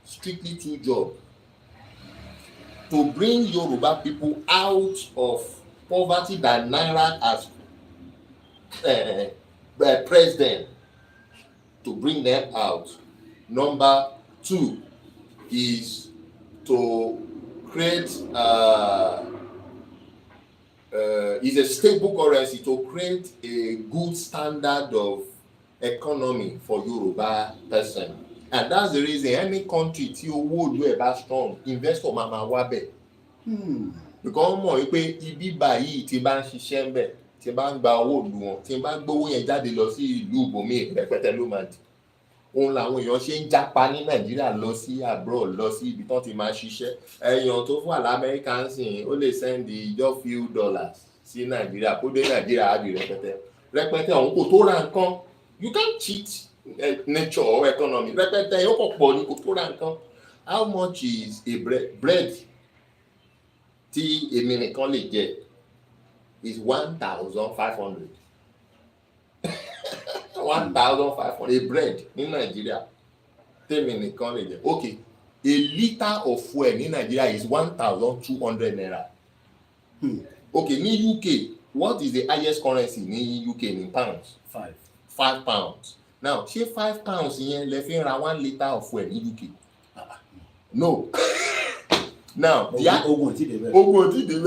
strictly two jobs: to bring Yoruba people out of poverty that Naira has pressed them, to bring them out. Number two is to create is a stable currency, to create a good standard of economy for Yoruba person. And that's the reason any country tí owó ìlú ẹ̀ bá strong, investor máa wá bẹ̀. Because wọ́n mọ̀ wípé ibi báyìí tí bá ń ṣiṣẹ́ ń bẹ̀, tí bá ń gba owó ìlú wọn, tí bá gbówó yẹn jáde lọ sí ìlú ibòmíì rẹpẹtẹ ló máa dì. Òun làwọn èèyàn ṣe ń jápa ní Nàìjíríà lọ sí abroad, lọ sí ibi tán ti máa ṣiṣẹ́. Èèyàn tó wà l'Amẹ́ríkà ń sìn, ó lè send just few dollars sí Nàìjíríà, kó dé Nàìjíríà á di rẹpẹtẹ òun kò tó ra nǹkan. You can't cheat nature or economy. Rẹpẹtẹ yóò kọ̀ pọ̀ ní kò tó ra nǹkan. How much is a bread tí èmi nìkan lè jẹ? Is 1,500. 1,500 a bread ní Nàìjíríà tèmi nìkan lè jẹ. Okay, a litre of fuel ní Nàìjíríà is 1,200 naira. Okay, ní UK, what is the highest currency ní UK in pounds? 5 pounds. Now, ṣé 5 pounds yẹn lè fi ra 1 litre of fuel ní UK? No. Now, ogun ti débẹ̀,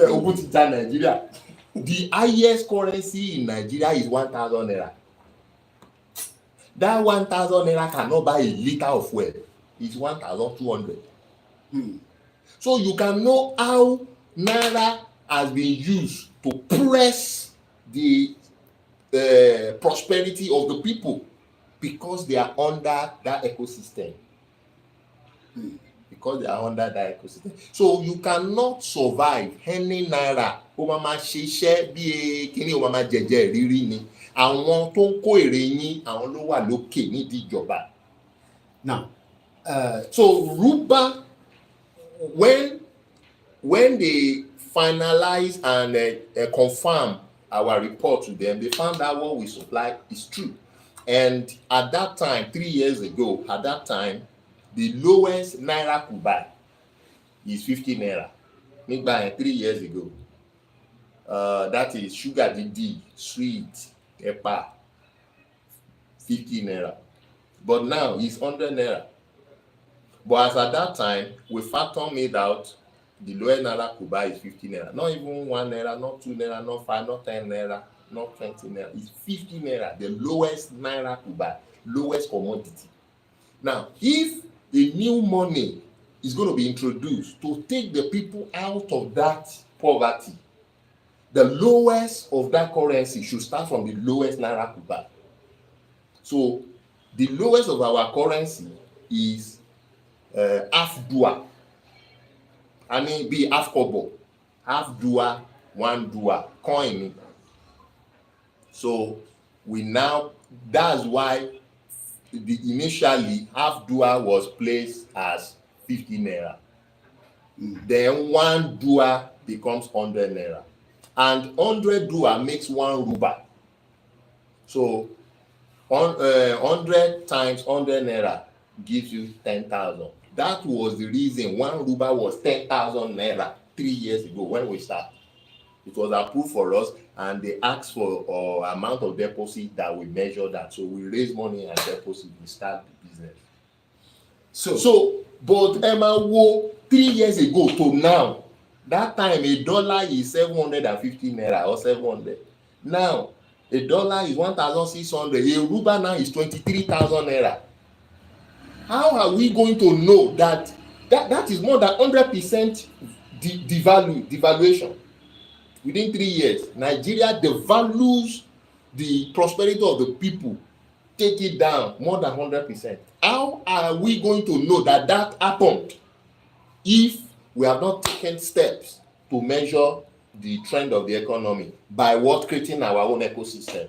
ogun ti ja Nàìjíríà. The highest currency in Nigeria is 1,000 naira. That 1,000 naira cannot buy a litre of fuel. It's 1,200. So you can know how Naira has been used to press the prosperity of the people, because they are under that ecosystem. Because they are under that ecosystem. So you cannot survive any Naira. Ó máa ṣiṣẹ́ bí kíní, ó máa jẹjẹ rírí ni. Àwọn tó ń kó èrè yín, àwọn ló wà lókè nídìí ìjọba. Now, so Ruba, when they finalize and confirm our report to them, they found out what we supply is true. And at that time, 3 years ago, the lowest Naira could buy is 50 naira. Nígbà 3 years ago, that is sugar didi, sweet, epa, 50 naira. But now it's 100 naira. But as at that time, we factor made out the lowest Naira could buy is 50 naira. Not even 1 naira, not 2 naira, not 5, not 10 naira, not 20 naira. It's 50 naira, the lowest Naira could buy, lowest commodity. Now, if a new money is going to be introduced to take the people out of that poverty, the lowest of that currency should start from the lowest Naira could buy. So, the lowest of our currency is half dua. I mean, be half kobo, half dua, 1 dua coin. So that's why initially half dua was placed as 50 naira. Then 1 dua becomes 100 naira. And 100 dua makes 1 ruba. So 100 times 100 naira gives you 10,000. That was the reason 1 ruba was 10,000 naira 3 years ago when we started. It was approved for us, and they asked for amount of deposit that we measure that. So we raise money and deposit, we start the business. But Emma, 3 years ago to now, that time $1 is 750 naira or 700. Now $1 is 1,600. A ruba now is 23,000 naira. How are we going to know that is more than 100% devaluation? Within 3 years, Nigeria devalues the prosperity of the people, take it down more than 100%. How are we going to know that happened if we have not taken steps to measure the trend of the economy by what creating our own ecosystem,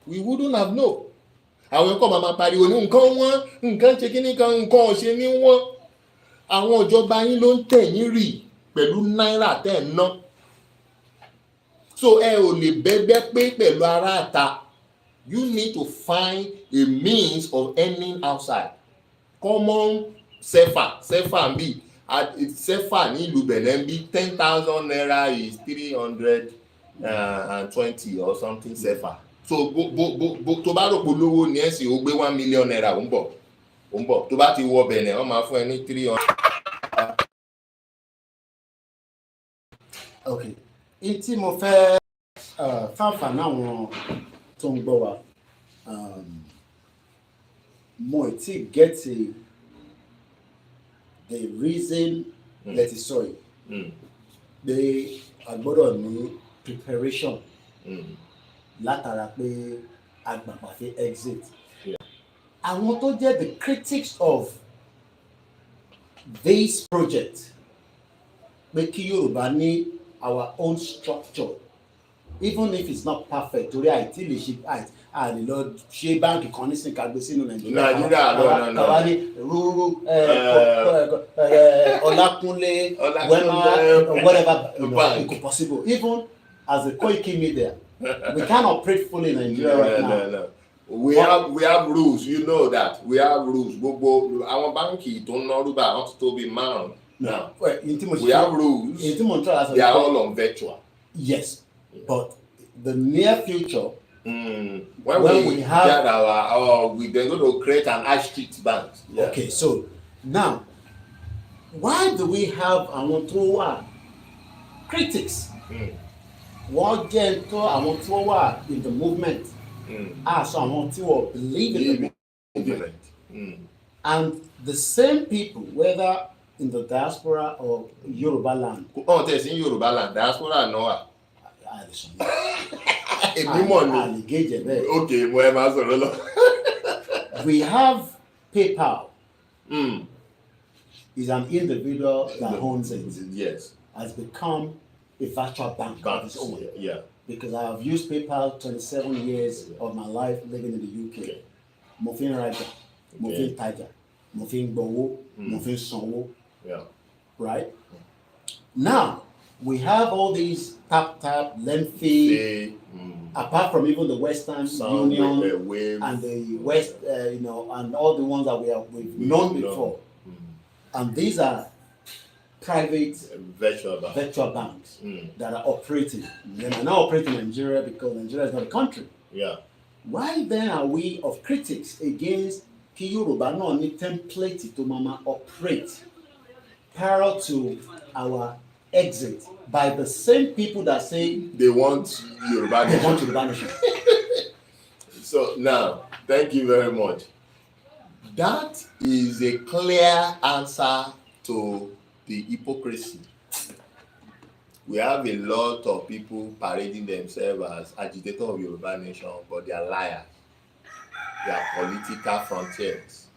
we wouldn't have known. Àwọn nǹkan máa pariwo ní nǹkan wọn, nǹkan ṣe kíní kan, nǹkan ọ̀ṣẹ́ ní wọn. Àwọn ìjọba yín ló ń tẹ̀ yín rì pẹ̀lú náírà tẹ̀ ń ná. So ẹ ò lè bẹ́gbẹ́ pé pẹ̀lú ará àta. You need to find a means of earning outside. Common sefa ń bì. Sefa ní ìlú Benin ń bì 10,000 naira is 320 or something sefa. So tó bá rò pé olówó ní ẹ̀sìn ó gbé 1 million naira ó ń bọ̀ tó bá ti wọ Benin wọ́n máa fún ẹ ní 300. Okay, tí mo fẹ́ fáfà náwọn tó ń gbọ́ wa mo ti get the reason that is sorry pé a gbọ́dọ̀ ní preparation látara pé agbàgbà fẹ́ exit. Àwọn tó jẹ́ the critics of this project pé kí Yorùbá ní our own structure, even if it's not perfect, torí àìtí lè ṣe àlè lọ ṣe báńkì kan nísìnyí ká gbé sínú Nàìjíríà káwá ní rúrú Ọlákúnlé whatever, it's possible. Even as a Koikimedia, we can't operate fully in Nigeria right now. No. We have rules, you know that. We have rules. Gbogbo àwọn báńkì tó ń ná rúbà wọ́n ti tó bí márùn-ún. Now, we have rules. They are all on virtual. Yes, but the near future, when we have get we're going to create an high street bank. Yeah. Okay, so now, why do we have àwọn tó wà critics? Wọ́n jẹ́ tó àwọn tó wà in the movement. So àwọn tí wọ́n believe in the movement. And the same people, whether in the diaspora or Yoruba land. Oh, there's in Yoruba land, diaspora no. Okay, we have PayPal. Is an individual that owns it. Yes. Has become a virtual bank of its own. Yeah. Because I have used PayPal 27 years of my life living in the UK. Mofin Raja, Mofin Taja, Mofin Bowo, Mofin Sonwo. Yeah. Right? Now, we have all these tap, lengthy, apart from even the Western Union and the West, and all the ones that we've known before. And these are private virtual banks that are operating. They are not operating in Nigeria because Nigeria is not a country. Yeah. Why then are we of critics against kí Yorùbá náà ní template tó máa operate parallel to our exit by the same people that say they want Yoruba nation. They want Yoruba nation. So now, thank you very much. That is a clear answer to the hypocrisy. We have a lot of people parading themselves as agitators of Yoruba nation, but they are liars. They are political frontiers.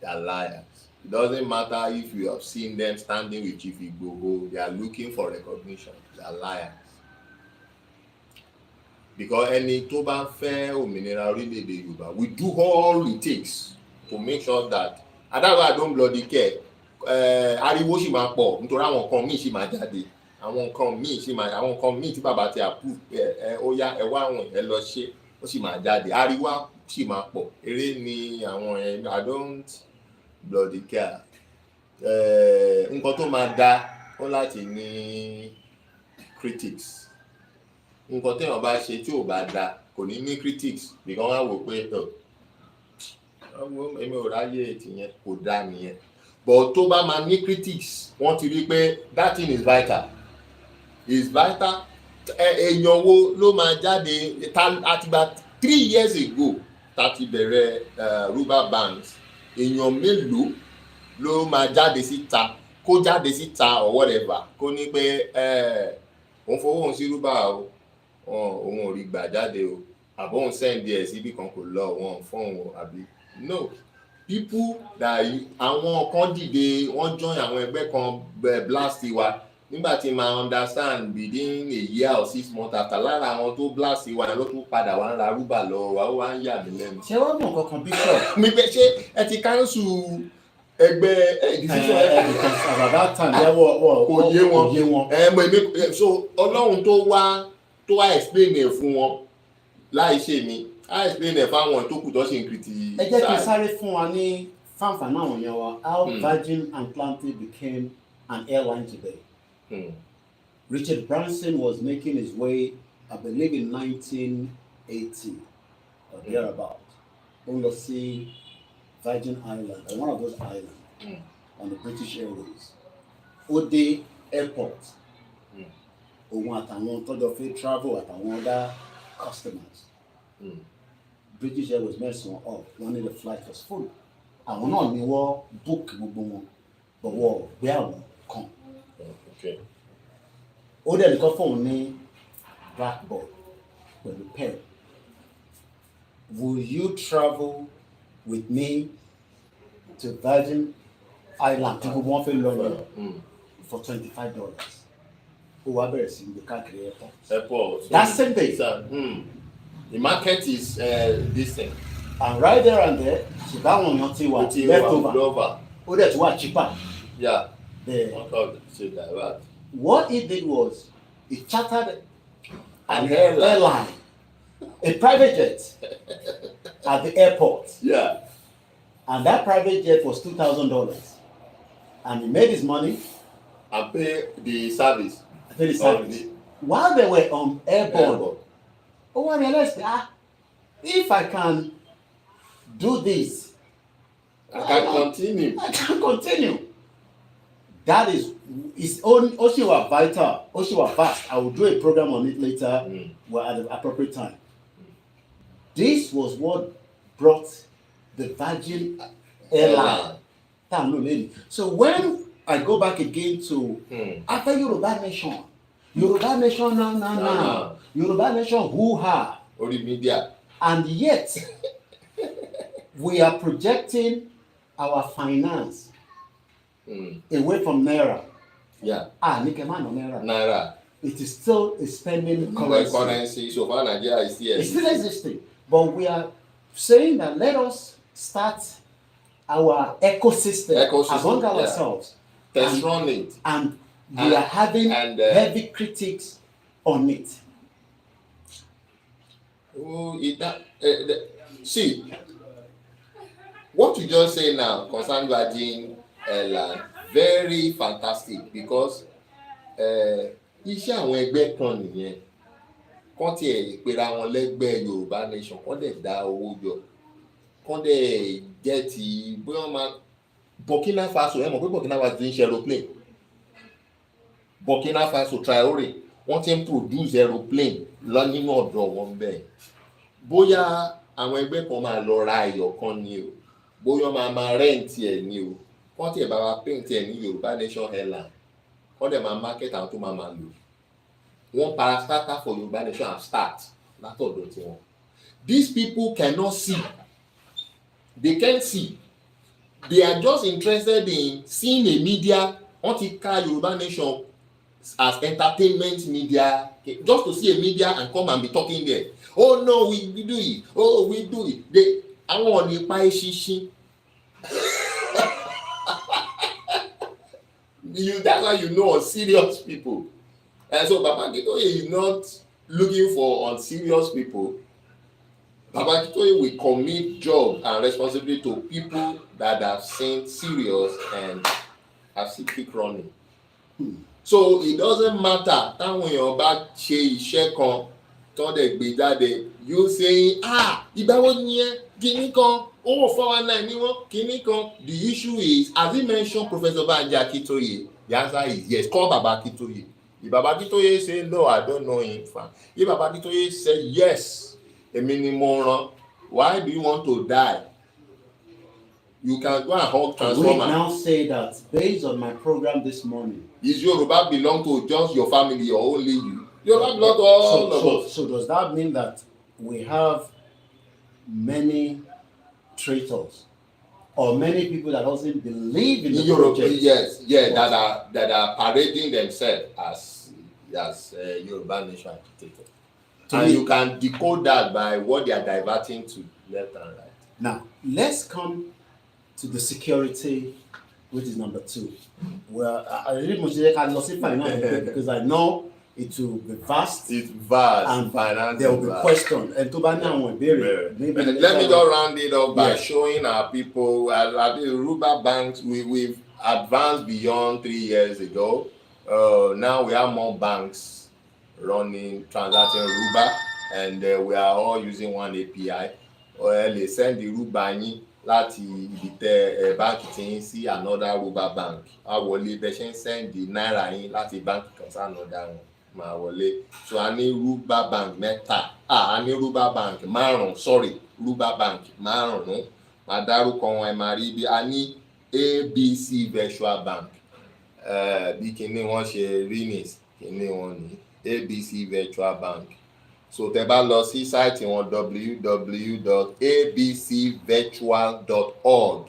They are liars. It doesn't matter if you have seen them standing with Chief Igboho, they are looking for recognition. They are liars. Because ẹni tó bá fẹ́ òmìnira orílẹ̀-èdè Yorùbá, we do all it takes to make sure that, and that's why I don't bloody care. Ariwo sì máa pọ̀ nítorí àwọn nǹkan míì sì máa jáde. Àwọn nǹkan míì tí bàbá ti approve ó yá ẹ wá àwọn ẹ lọ ṣe ó sì máa jáde. Ariwo sì máa pọ̀. Eré ni àwọn I don't bloody care. Nǹkan tó máa dá ó láti ní critics. Nǹkan téèyàn bá ṣe tí ò bá dá kò ní ní critics because wọ́n á wò pé èmi ò ráyè tìyẹn kò dá nìyẹn. But tó bá máa ní critics wọ́n ti rí pé that thing is vital. Is vital. Èèyàn wo ló máa jáde àtìgbà 3 years ago tàti bẹ̀rẹ̀ rubber bands èèyàn mélòó ló máa jáde síta kó jáde síta or whatever kó ní pé òun fowó òun sí rubber o òun ò rí gbà jáde o àbọ̀ òun send ẹ̀ síbi kan kò lọ òun fún òun àbí no people that àwọn kan dìde wọ́n join àwọn ẹgbẹ́ kan blast wa nígbà tí ma understand within a year or 6 months after lára àwọn tó blast wa ló tún padà wá ń ra rúbà lọ wa ó wá ń yà mí lẹ́nu. ṣé wọ́n mọ̀ kankan bishop. mi bẹ ṣé ẹ ti cancel ẹgbẹ́ decision at that time yẹ kò yé wọn so ọlọ́run tó wá explain ẹ̀ fún wọn láì ṣe mi I explain ẹ̀ fáwọn tó kù tó ṣe ń kìrìtì. ẹ jẹ́ kí n sáré fún wa ní fáǹfà náà wọ̀nyẹn wa how Virgin Atlantic became an airline today. Richard Branson was making his way, I believe, in 1980 or thereabout. On the sea, Virgin Island, or one of those islands, on the British Airways. Ode Airport. Òun àtàwọn tọ́jọ́ fẹ́ travel àtàwọn other customers. British Airways mẹ́sàn-án up, wọ́n ní the flight was full. Àwọn náà ni wọ́n book gbogbo wọn, but wọ́n gbé àwọn kan. Ó dẹ̀ nìkan fóun ní blackboard pẹ̀lú pen. Will you travel with me to Virgin Island tí gbogbo wọn fẹ́ lọ yẹn for $25? Ó wá bẹ̀rẹ̀ sí gbé káàkiri airport. That same day. The market is this thing. And right there and there, ṣe báwọn èèyàn ti wà leftover. Ó dẹ̀ tún wà cheaper. Yeah. There. What he did was he chartered an airline, a private jet at the airport. Yeah. And that private jet was $2,000. And he made his money. And pay the service. While they were on airborne, I realized if I can do this, I can continue. That is Oshiwa vital, Oshiwa fast. I will do a program on it later at the appropriate time. This was what brought the Virgin Airline. So when I go back again to after Yoruba Nation now. Yoruba Nation hoo-ha. Media. And yet we are projecting our finance away from Naira. Yeah. Naira. It is still a spending currency. So far Nigeria is here. It's still existing. But we are saying that let us start our ecosystem among ourselves. Test run it. And we are having heavy critics on it. See, what you just say now concerning Virgin Airline, very fantastic because iṣẹ́ àwọn ẹgbẹ́ kan nìyẹn kán tiẹ̀ pera wọn lẹ́gbẹ́ Yorùbá Nation kán dẹ̀ dá owó jọ kán dẹ̀ jẹ́ ti bóyá wọn máa Burkina Faso ẹ mọ̀ pé Burkina Faso ti ń ṣe aeroplane Burkina Faso Traoré wọ́n ti ń produce aeroplane lọ nínú ọ̀dọ̀ wọn bẹ́ẹ̀ bóyá àwọn ẹgbẹ́ kan máa lọ ra ẹyọ kan ni o bóyá máa rent ẹ̀ ni o wọ́n tiẹ̀ bá wa paint ẹ̀ ní Yorùbá Nation Airline wọ́n dẹ̀ máa market àwọn tó máa lò wọ́n parastatal for Yorùbá Nation and start látọ̀dọ̀ tiwọn. These people cannot see, they can't see, they are just interested in seeing a media wọ́n ti ka Yorùbá Nation as entertainment media just to see a media and come and be talking there. Oh no, we do it. Oh, we do it. They àwọn ò ní pa eṣinṣin. That's how you know unserious people. And so Baba Akintoye is not looking for unserious people. Baba Akintoye will commit job and responsibility to people that have seen serious and have still keep running. So it doesn't matter táwọn èèyàn bá ṣe iṣẹ́ kan tó dẹ̀ gbé jáde you saying ìgbà wo nìyẹn kíní kan owó 419 ni wọ́n kíní kan. The issue is, as he mentioned Professor Banji Akintoye, the answer is yes, call Baba Akintoye. If Baba Akintoye say no, I don't know him, fine. If Baba Akintoye say yes, èmi ni mo rán, why do you want to die? You can go and hold transformer. We now say that based on my program this morning, is Yoruba belong to just your family or only you? Yoruba belong to all of us. So does that mean that we have many traitors or many people that doesn't believe in the Europe, project. yes, that are parading themselves as Yoruba nation agitator. And you can decode that by what they are diverting to left and right. Now, let's come to the security, which is number 2. Well, I really must say I lost it because I know it will be vast. It's vast, and finance. There will be questions. And let me just round it up by showing our people at the Yoruba banks. We've advanced beyond 3 years ago. Now we have more banks running transacting Yoruba, and we are all using one API. They send the Yoruba láti ibi tẹ báńkì tí yín sí another Yoruba bank. A wọlé bẹ́ẹ̀ ṣe ń send the náírà yín láti báńkì kan sí another one máa wọlé. So a ní Yoruba bank mẹ́ta. A ní Yoruba bank márùn-ún, Yoruba bank márùn-ún. Màá dárúkọ wọn ẹ máa rí bí a ní ABC virtual bank. Bí kíní wọ́n ṣe rí ní kíní wọn ní ABC virtual bank. So tẹ́ bá lọ sí sáìtì wọn www.abcvirtual.org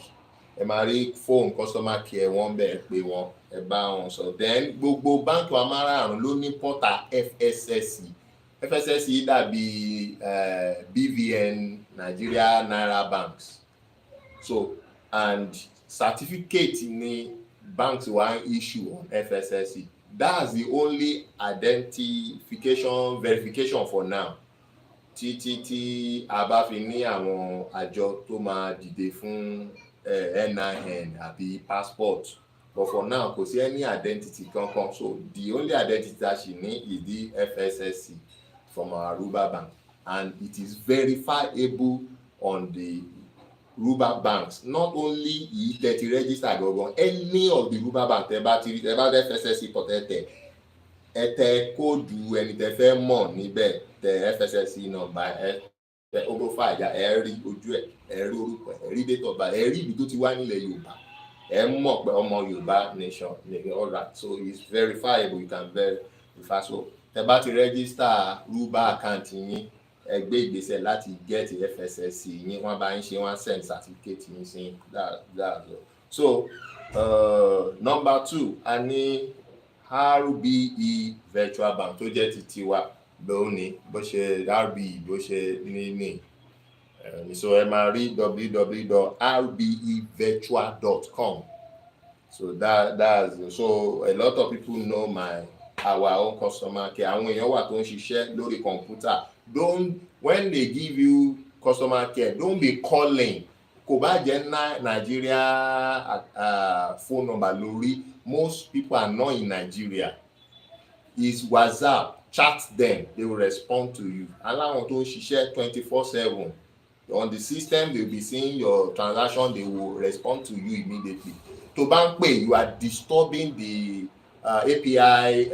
ẹ máa rí phone customer care wọ́n bẹ̀ pé wọ́n ẹ bá wọn sọ. Then gbogbo báńkì wa márààrún ló ní pọ́tà FSSC dàbí BVN Nigeria Naira Banks. So and certificate ni banks wa issue on FSSC. That's the only verification for now. Tí a bá fi ní àwọn àjọ tó máa dìde fún NIN àbí passport. But for now, kò sí any identity kankan. So the only identity that she need is the FSSC from our Yoruba bank. And it is verifiable on the Yoruba banks. Not only that you register any of the Yoruba bank tẹ́ bá FSSC protected ẹ tẹ kóòdù ẹni tẹ́ fẹ́ mọ̀ níbẹ̀ tẹ FSSC number ẹ profile ẹ rí ojú ẹ rí orúkọ ẹ rí date of birth ẹ rí ibi tó ti wá nílẹ̀ Yorùbá ẹ mọ̀ pé ọmọ Yorùbá nation all right. So it's verifiable, you can verify. So tẹ́ bá ti register Yoruba account yín ẹ gbé ìgbésẹ̀ láti get FSSC yín wọ́n bá ń ṣe wọ́n send certificate yín sí that. So number 2 a ní RBE virtual bank tó jẹ́ ti tiwa lónìí bó ṣe RBE bó ṣe ní so ẹ máa rí www.rbevirtual.com. So that's so a lot of people know our own customer care. Àwọn èèyàn wà tó ń ṣiṣẹ́ lórí kọ̀ǹpútà. When they give you customer care, don't be calling. Kò bá jẹ́ Nigeria phone number lórí. Most people are not in Nigeria. Is WhatsApp. Chat them. They will respond to you. Aláwọn tó ń ṣiṣẹ́ 24/7. On the system, they will be seeing your transaction. They will respond to you immediately. To bá ń pè, you are disturbing the API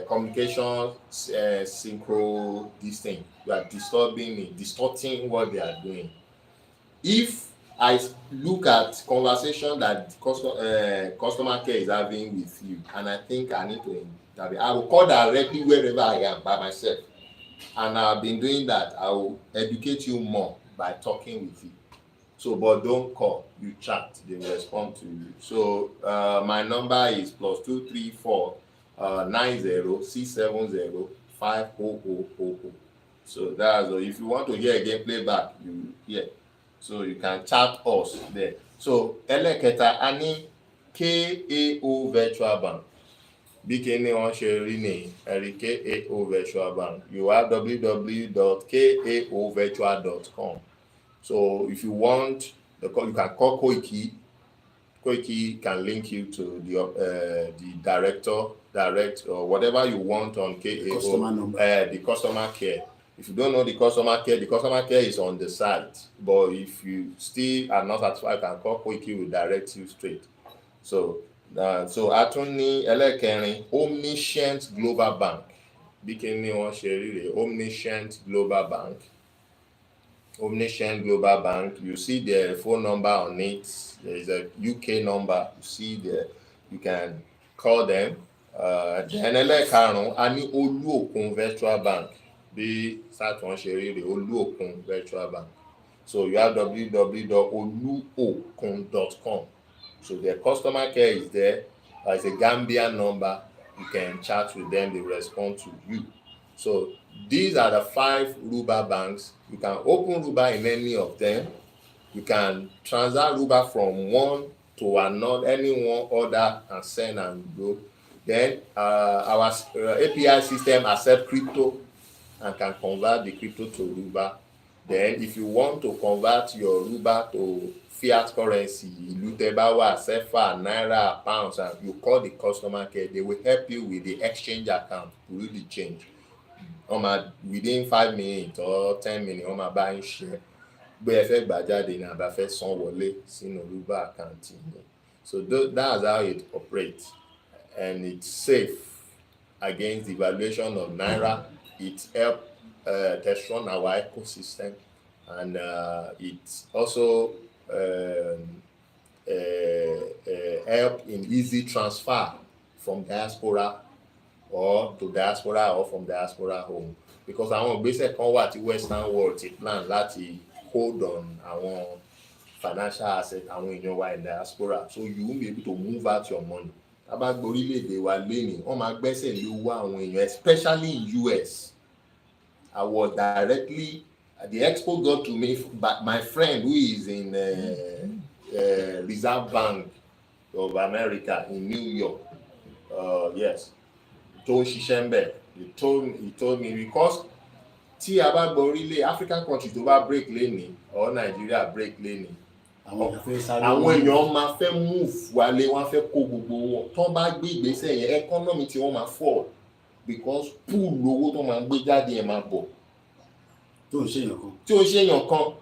communication synchro this thing. You are distorting what they are doing. If I look at conversation that customer care is having with you, and I think I need to intervene, I will call directly wherever I am by myself. And I've been doing that. I will educate you more by talking with you. So, but don't call, you chat, they will respond to you. So, my number is +234 90 500. So that's if you want to hear again playback, you hear. So you can chat us there. So eleketa ani KAO virtual bank. Bikini on Sherini, KAO virtual bank. You have www.kaovirtual.com. So if you want you can call Koiki. Koiki can link you to the direct or whatever you want on KAO. Customer number. The customer care. If you don't know the customer care is on the site. But if you still are not satisfied, you can call Koiki, will direct you straight. So Atuni Elekeni, Omniscient Global Bank. Bikini won share Omniscient Global Bank. Omniscient Global Bank. You see the phone number on it. There is a UK number. You see there. You can call them. Then Elekano, Ani Olukun Virtual Bank. Bí site wọn ṣe rí rè Olúòkun virtual bank. So you have www.olukun.com. So their customer care is there. It's a Gambian number. You can chat with them, they respond to you. So these are the 5 Ruba banks. You can open Ruba in any of them. You can transact Ruba from one to another, any one order and send and go. Then our API system accept crypto and can convert the crypto to Ruba. Then if you want to convert your Ruba to fiat currency, ìlú tẹ́ bá wà, sefa, naira, pounds, and you call the customer care, they will help you with the exchange account to do the change. Within 5 minutes or 10 minutes, wọ́n máa bá yín ṣe bóyá ẹ fẹ́ gbà jáde ní àbá fẹ́ san wọlé sínú Ruba account yín. So that's how it operates, and it's safe against the valuation of naira. It helps strengthen our ecosystem, and it also help in easy transfer from diaspora or to diaspora or from diaspora home, because àwọn ìgbésẹ̀ kan wà tí Western world ti plan láti hold on àwọn financial assets àwọn èèyàn wa in diaspora, so you won't be able to move out your money. Tábà gbé orílẹ̀-èdè wa lénìí, wọ́n máa gbẹ́sẹ̀ lé owó àwọn èèyàn, especially in US. I was directly, the expo got to me, but my friend who is in Reserve Bank of America in New York, yes, tó ń ṣiṣẹ́ ń bẹ̀, he told me because tí a bá gbọ́ orílẹ̀ African country tó bá break lénìí or Nigeria break lénìí, àwọn èèyàn máa fẹ́ move wálé, wọ́n fẹ́ kó gbogbo wọn, tó bá gbé ìgbésẹ̀ yẹn economy tí wọ́n máa fall, because pool owó tó máa gbé jáde ẹ̀ máa bọ̀ tí ó ń ṣèyàn kan.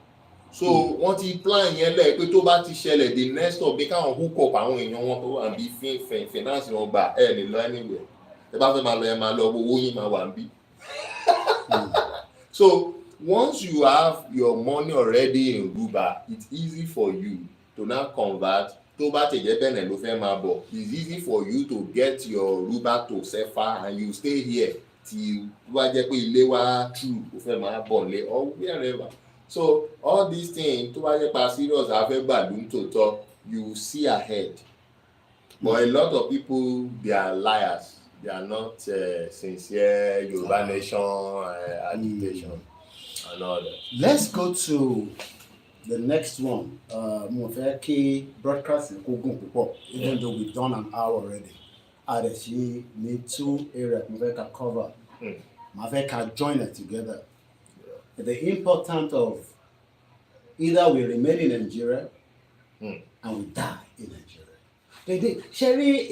So wọ́n ti plan yẹn lẹ̀ pé tó bá ti ṣẹlẹ̀ the next stop bí káwọn hook up àwọn èèyàn wọn tó wà bí finance wọn gbà ẹ̀ lè lọ anywhere. Ẹ bá fẹ́ máa lọ ẹ máa lọ owó yín máa wà níbí. So once you have your money already in Ruba, it's easy for you to now convert. Tó bá ti jẹ́ bẹ́ẹ̀ ló fẹ́ máa bọ̀, it's easy for you to get your Ruba to sefa and you stay here till wá jẹ́ pé ilé wa true ó fẹ́ máa bọ̀ lé or wherever. So all these things tó bá jẹ́ pa serious afẹ́ gbàdúrà tó tọ́, you see ahead. But a lot of people, they are liars. They are not sincere Yoruba nation agitation and all that. Let's go to the next one. Mo fẹ́ kí broadcast kó gùn púpọ̀, even though we've done an hour already. A dẹ̀ ṣe ní 2 areas mo fẹ́ ká cover. Mo fẹ́ ká join it together. The importance of either we remain in Nigeria and we die in Nigeria. Sherry,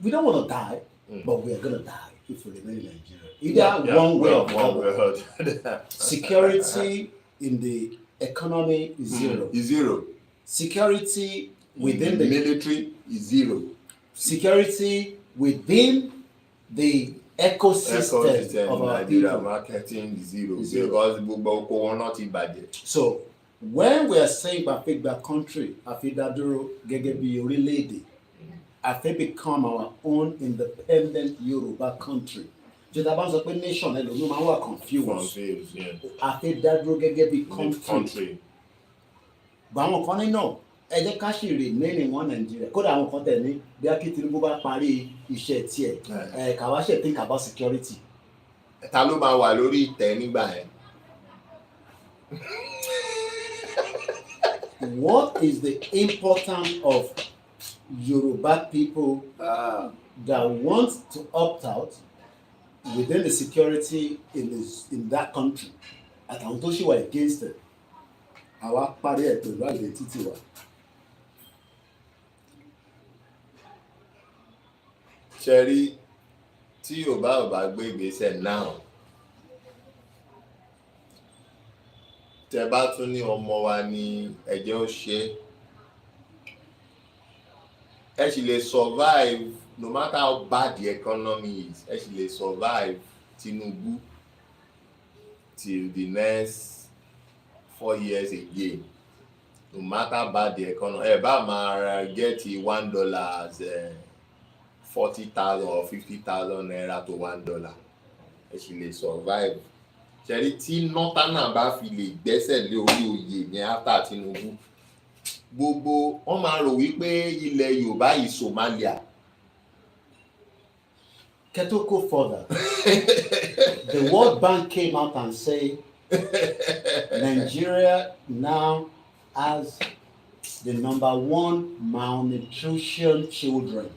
we don't want to die, but we are going to die if we remain in Nigeria. Either one way or the other. Security in the economy is zero. Is zero. Security within the military is zero. Security within the ecosystem of our Nigeria people. marketing is zero. Because gbogbo oko wọn náà ti bàjẹ́. So when we are saying Bafigba country, Afidaduro gẹ́gẹ́ bí orílẹ̀-èdè, Afe become our own independent Yoruba country. Jọ̀dá bá ń sọ pé nation ẹ̀ lónìí máa ń wà confused. Afidaduro gẹ́gẹ́ bí country. Báwọn kan ní náà, ẹ jẹ́ ká ṣì remain in one Nigeria. Kódà àwọn kan tẹ̀ ní bí Akí Tinubu bá parí iṣẹ́ tiẹ̀, kàwá ṣe think about security. Ta ló máa wà lórí ìtẹ́ nígbà yẹn? What is the importance of Yoruba people that want to opt out within the security in that country? Àtàwọn tó ṣì wà against it. Àwa parí ẹ̀ pẹ̀lú identity wa. Ṣẹ́rí tí Yorùbá ò bá gbé ìgbésẹ̀ náà, tẹ bá tún ní ọmọ wa ní ẹ̀jẹ̀ ó ṣe, ẹ sì lè survive no matter how bad the economy is. Ẹ sì lè survive Tinubu till the next 4 years again, no matter how bad the economy. Ẹ bá máa get $1 as 40,000 or 50,000 naira to $1. Ẹ sì lè survive. ṣẹ̀rí tí nọ́tánà bá fi lè gbẹ́sẹ̀ lé orí oyè yẹn after Tinubu gbogbo wọ́n máa rò wípé ilẹ̀ Yorùbá yìí Somalia. Keto go further. The World Bank came out and said Nigeria now has the #1 malnutrition children,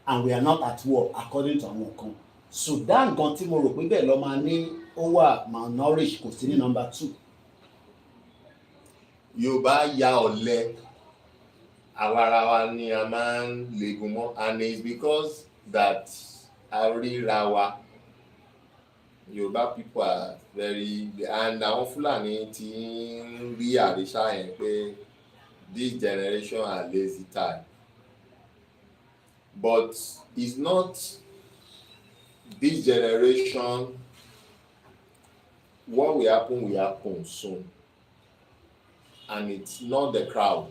and we are not at war according to àwọn kan. Sudan gan tí mo rò pé bẹ́ẹ̀ lọ máa ní ó wà malnourished kò sí ní #2. Yorùbá ya ọ̀lẹ àwarawa ni a máa ń legun mọ́, and it's because that àríra wa Yorùbá people are very, and àwọn Fúlàní ti ń rí àrísà yẹn pé this generation are lazy type, but it's not this generation. What will happen soon, and it's not the crowd.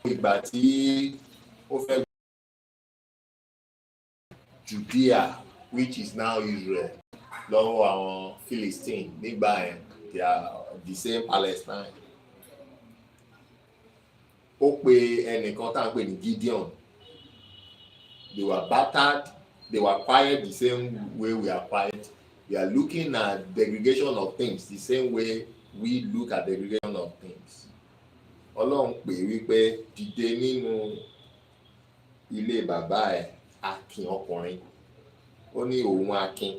Ìgbà tí ó fẹ́ Judea, which is now Israel, lọ́wọ́ àwọn Philistine nígbà yẹn, they are the same Palestine. Ó pe ẹnìkan tá à ń pè ní Gideon. They were battered, they were quiet the same way we are quiet. We are looking at degradation of things the same way we look at degradation of things. Ọlọ́run pè wípé dìde nínú ilé bàbá ẹ̀ akin ọkùnrin. Ó ní òun akin.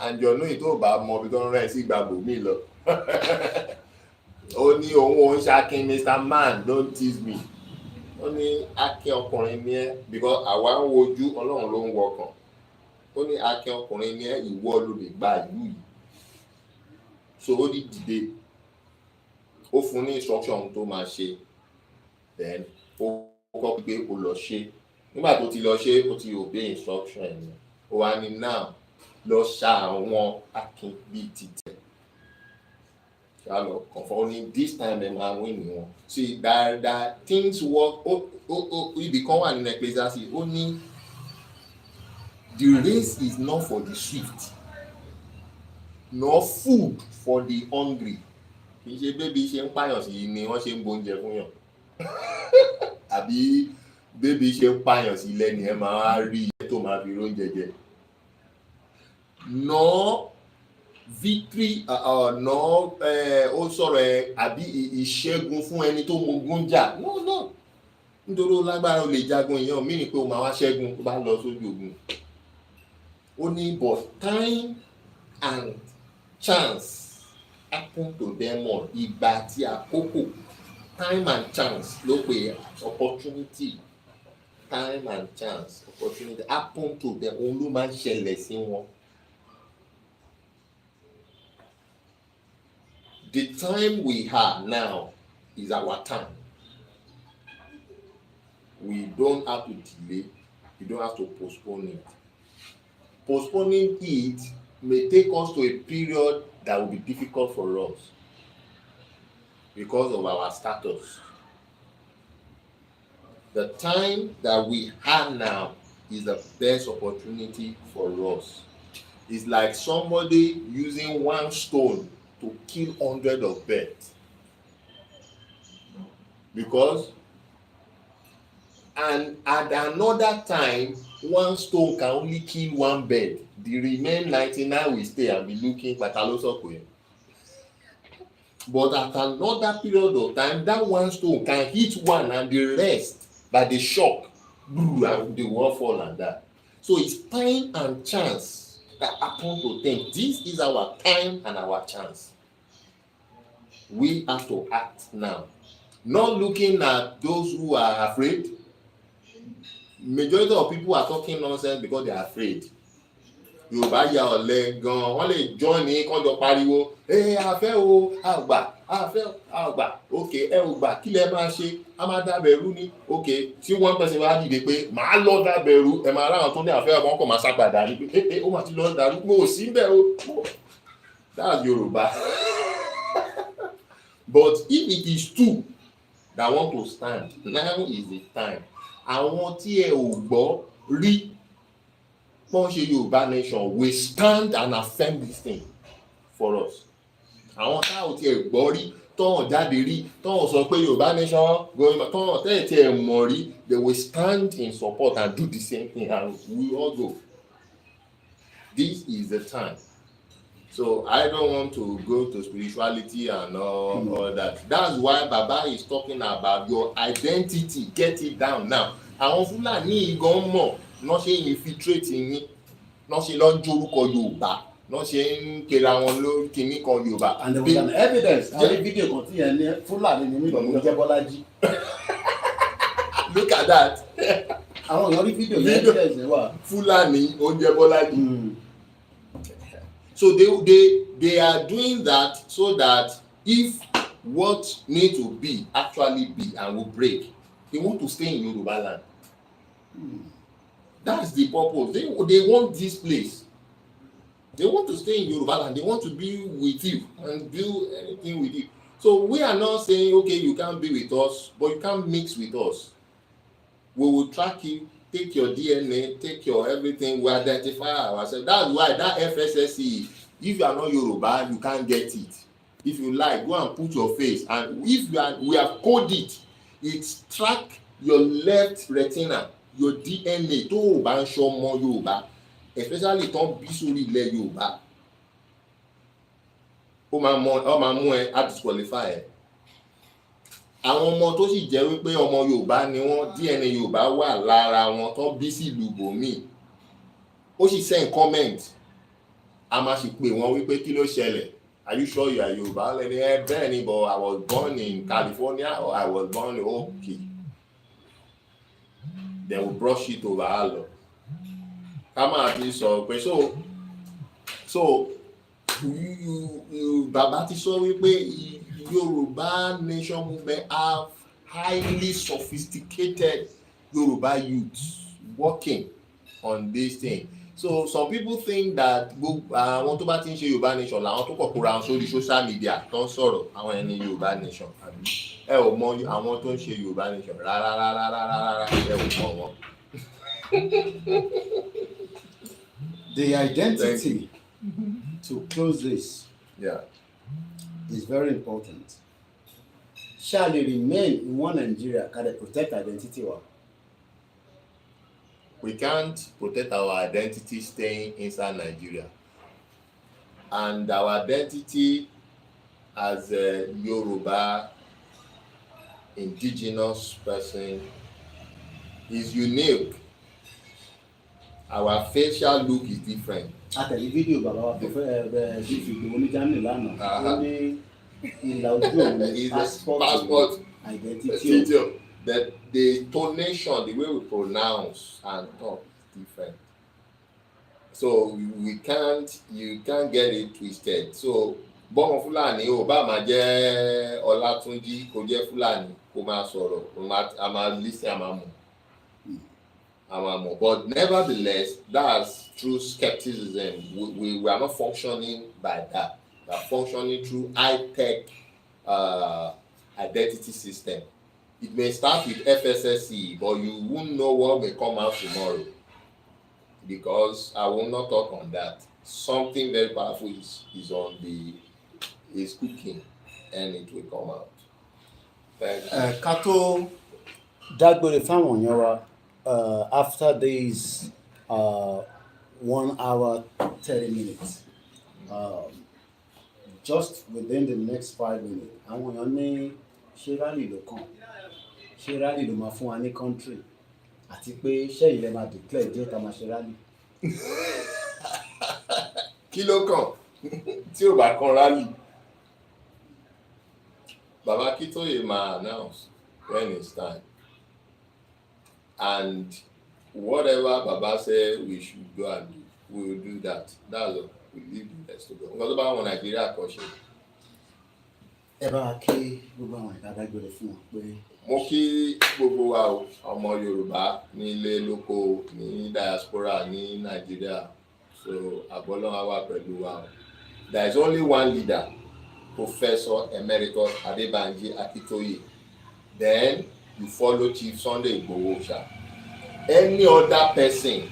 Àjọ̀nú yìí tó bá mọ ibi tó ń rẹ̀ sí gbàgbọ́ mi lọ. Ó ní òun ṣakin, Mr. Man, don't tease me. Ó ní akin ọkùnrin ni ẹ́, because àwa ń wojú Ọlọ́run ló ń wọkàn. Ó ní akin ọkùnrin ni ẹ́, ìwọ ló lè gba ìlú yìí. So ó ní dìde, ó fún ní instruction tó máa ṣe, then ó kọ́ pé ó lọ ṣe. Nígbà tó ti lọ ṣe, ó ti obey instruction ẹ̀. Ó wá ní now lọ ṣa àwọn akin bíi títẹ̀. Ṣálọ kọ̀ọ̀fọ́ ní this time ẹ̀ máa win wọn. See that things work. Ibì kan wà nínú Ecclesiastes, ó ní the race is not for the swift, nor food for the hungry. Kì í ṣe bébí ṣe ń pààyàn sí ni wọ́n ṣe ń gbóúnjẹ fún yàn. Àbí bébí ṣe ń pààyàn sí lẹ́ni ẹ máa rí iye tó máa fi róúnjẹ jẹ. Nor victory, nor ó sọ̀rọ̀ ẹ àbí ìṣẹ́gun fún ẹni tó mogun jà. No. Nítorí ó lágbára ó lè jagun èèyàn mí ni pé ó máa wá ṣẹ́gun tó bá lọ sójú ogun. Ó ní but time and chance happen to them all. Ìgbà àti àkókò, time and chance ló pè opportunity. Time and chance, opportunity happen to them. Òun ló máa ń ṣẹlẹ̀ sí wọn. The time we have now is our time. We don't have to delay. We don't have to postpone it. Postponing it may take us to a period that will be difficult for us because of our status. The time that we have now is the best opportunity for us. It's like somebody using one stone to kill 100 of birds. Because and at another time, one stone can only kill one bird. The remaining 99 will stay and be looking like a lost of. But at another period of time, that one stone can hit one and the rest, by the shock, and they will fall and die. So it's time and chance that happen to think. This is our time and our chance. We have to act now. Not looking at those who are afraid. Majority of people are talking nonsense because they are afraid. Yorùbá ya ọ̀lẹ gan, wọ́n lè join ní kọ́jọ pariwo, àfẹ́ o, àgbà, àfẹ́ àgbà, ok, ẹ ò gbà, kí lẹ máa ṣe, a máa dábẹ̀rú ní, ok, tí wọ́n pèsè wá dìde pé màá lọ dábẹ̀rú, ẹ máa ráwọn tó ní àfẹ́ ọkàn kò máa sápadà ní pé ó máa ti lọ dàrú, mo ò sí bẹ́ẹ̀ o. That's Yorùbá. But if it is two that want to stand, now is the time. Àwọn tí ẹ ò gbọ́ rí Ponche Yoruba nation will stand and affirm this thing for us. Àwọn táwọn tí ẹ gbọ́ rí tọ́hún jáde rí tọ́hún sọ pé Yorùbá nation going tọ́hún tẹ́lẹ̀ tí ẹ mọ̀ rí, they will stand in support and do the same thing and we all go. This is the time. So I don't want to go to spirituality and all that. That's why Baba is talking about your identity. Get it down now. Àwọn Fúlàní gan mọ̀ náà ṣe infiltrate yín, náà ṣe lọ ń jórúkọ Yorùbá, náà ṣe ń kera wọn lórí kìíní kan Yorùbá. And there was an evidence. Àwọn fídíò kan tí yẹn ní Fúlàní ni mí lọ́mọ jẹ́ Bọ́lájí. Look at that. Àwọn èèyàn rí fídíò yẹn evidence ni wà. Fúlàní ó jẹ́ Bọ́lájí. So they are doing that so that if what need to be actually be and will break, they want to stay in Yoruba land. That's the purpose. They want this place. They want to stay in Yoruba land. They want to be with you and do anything with you. So we are not saying, okay, you can't be with us, but you can't mix with us. We will track you, take your DNA, take your everything, we identify ourselves. That's why that FSSE, if you are not Yoruba, you can't get it. If you like, go and put your face. And if we have coded it, track your left retina, your DNA, tó o bá ń ṣọmọ Yorùbá, especially tó ń bí sórí ilẹ̀ Yorùbá. Ó máa mú ẹ á disqualify ẹ. Àwọn ọmọ tó sì jẹ́ wípé ọmọ Yorùbá ni wọ́n, DNA Yorùbá wà lára wọn tó bí sí ìlú bòmíì. Ó sì send comment. A máa sì pè wọ́n wípé kí ló ṣẹlẹ̀? Are you sure you are Yoruba? Bẹ́ẹ̀ ni, but I was born in California or I was born in okay. Then we brush it over all. Come on, please. So Baba ti sọ wípé Yoruba nation movement have highly sophisticated Yoruba youths working on this thing. So some people think that àwọn tó bá ti ń ṣe Yorùbá nation làwọn tó kọ̀kọ́ ra wọn sórí social media tó ń sọ̀rọ̀ àwọn ẹni Yorùbá nation àbí ẹ ò mọ àwọn tó ń ṣe Yorùbá nation rárá ẹ ò mọ wọn. The identity to close this is very important. Shall we remain in one Nigeria? Can they protect identity? We can't protect our identity staying inside Nigeria. And our identity as a Yoruba indigenous person is unique. Our facial look is different. Àtẹ̀lé fídíò bàbá wa fẹ́ ṣe ìgbìmọ̀ ní Germany lánàá. Ó ní ìlà ojú òun passport identity. That the tonation, the way we pronounce and talk is different. So you can't get it twisted. So bọ́mọ Fúlàní ò bá máa jẹ́ Ọlátúnjí kò jẹ́ Fúlàní kò máa sọ̀rọ̀ a máa listen a máa mọ̀. But nevertheless, that's through skepticism. We are not functioning by that. We are functioning through high-tech identity system. It may start with FSSE, but you won't know what may come out tomorrow. Because I will not talk on that. Something very powerful is cooking, and it will come out. Thank you. Ká tó dágbére fáwọn èèyàn wa after this 1 hour 30 minutes, just within the next 5 minutes, àwọn èèyàn ní ṣé rally ló kàn, ṣé rally ló máa fún wa ní country, àti pé ṣé ilẹ̀ máa declare jẹ́ ká máa ṣe rally. Kí ló kàn tí ò bá kan rally? Baba Akintoye ma announce when it's time, and whatever Baba say we should go and do, we will do that. That's all. We leave the rest to go. Nǹkan tó bá wọn Nàìjíríà kọ́ ṣe. Ẹ bá wa kí gbogbo àwọn ìdádágbére fún wọn pé. Mo kí gbogbo wa o, ọmọ Yorùbá ní ilé lóko ní diaspora ní Nàìjíríà, so àbọ̀lọ́wọ́ wà pẹ̀lú wa o. There is only one leader, Professor Emeritus Adebanji Akintoye. Then you follow Chief Sunday Igboho. Any other person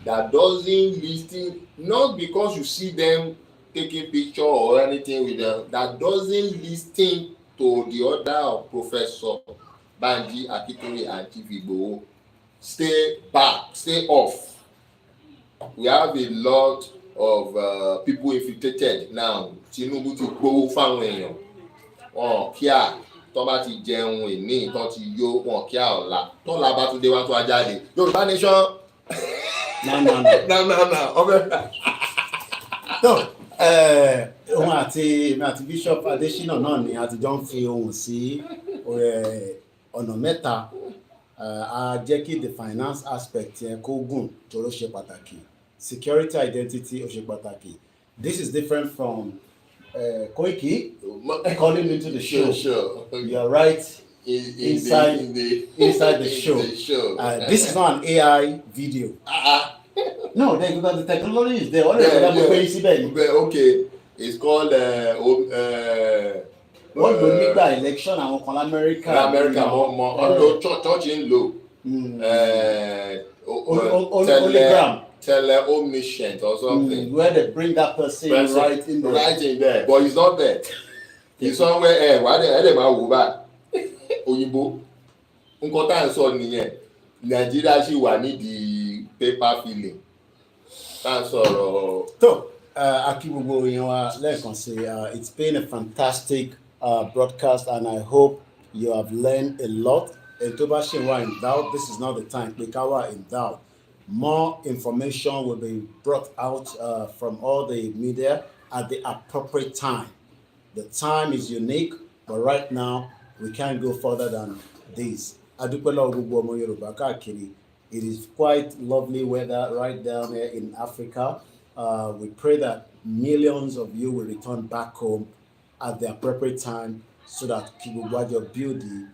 that doesn't listen, not because you see them taking picture or anything with them, that doesn't listen to the order of Professor Banji Akintoye and Chief Igboho. Stay back, stay off. We have a lot of people infiltrated now. Tinubu ti gbowó fáwọn èèyàn, wọn kíá tó bá ti jẹun ìní tó ti yó, wọn kíá ọ̀la tó la bá tún dé wá tó wá jáde Yorùbá nation. na ọbẹ̀. No, òun àti èmi àti Bishop Adesina náà ni a ti jọ ń fi ohùn sí ọ̀nà mẹ́ta. A jẹ́ kí the finance aspect yẹn kó gùn tó ló ṣe pàtàkì, security identity ó ṣe pàtàkì. This is different from Koiki calling into the show. Sure. You are right. Inside the show. This is not an AI video. No, because the technology is there. Okay, it's called wọ́n lò nígbà election àwọn kan lamẹ́ríkà. Although church in low. Omniscient or something. Where they bring that person right in there. Right in there, but he's not there. He's somewhere else. Why they máa wò bá òyìnbó? Nǹkan tá à ń sọ nìyẹn. Nàìjíríà ṣì wà nídìí paper filling. Tá à ń sọ̀rọ̀. So, Aki gbogbo èèyàn wa lẹ́ẹ̀kan sí, it's been a fantastic broadcast, and I hope you have learned a lot. And tó bá ṣì wà in doubt, this is not the time pé ká wà in doubt. More information will be brought out from all the media at the appropriate time. The time is unique, but right now we can't go further than this. Adúpẹ́ lọ́wọ́ gbogbo ọmọ Yorùbá káàkiri. It is quite lovely weather right down here in Africa. We pray that millions of you will return back home at the appropriate time so that Kibuwajo build the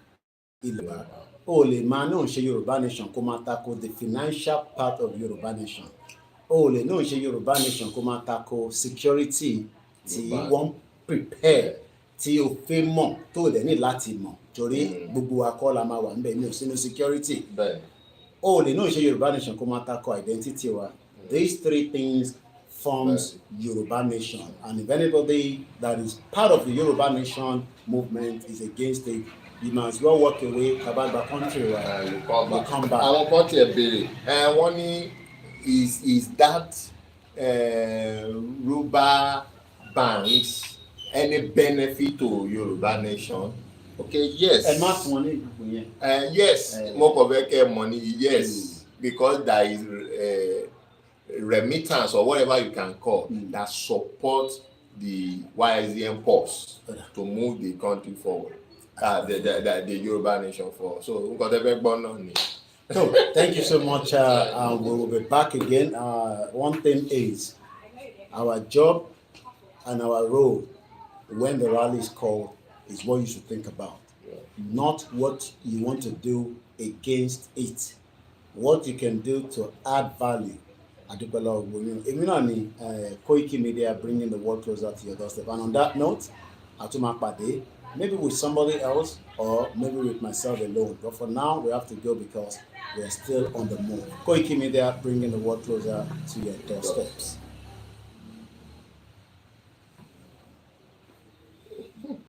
Ileba. Ole man no ṣe Yoruba nation kó máa tako the financial part of Yoruba nation. Ole no ṣe Yoruba nation kó máa tako security tí wọ́n prepare tí o fẹ́ mọ̀ tó dẹ̀ ní láti mọ̀ torí gbogbo akọ́ la máa wà níbẹ̀ ní òsínú security. Ole no ṣe Yoruba nation kó máa tako identity wa. These three things forms Yoruba nation, and if anybody that is part of the Yoruba nation movement is against it, you must well walk away about the country where you come back. Àwọn kan tiẹ̀ béèrè wọ́n ní is that Yoruba banks any benefit to Yoruba nation? Okay, yes. Ẹ má fún wọn ní ìgbìmọ̀ yẹn. Yes, mo kàn fẹ́ kẹ́ money, yes, because there is remittance or whatever you can call that support the YSDM purse to move the country forward. The Yoruba nation forward. So thank you so much. We will be back again. One thing is our job and our role when the rally is called is what you should think about, not what you want to do against it. What you can do to add value. Koikimedia, bringing the world closer to your doorstep. And on that note, maybe with somebody else or maybe with myself alone. But for now, we have to go because we are still on the move. Koikimedia, bringing the world closer to your doorsteps.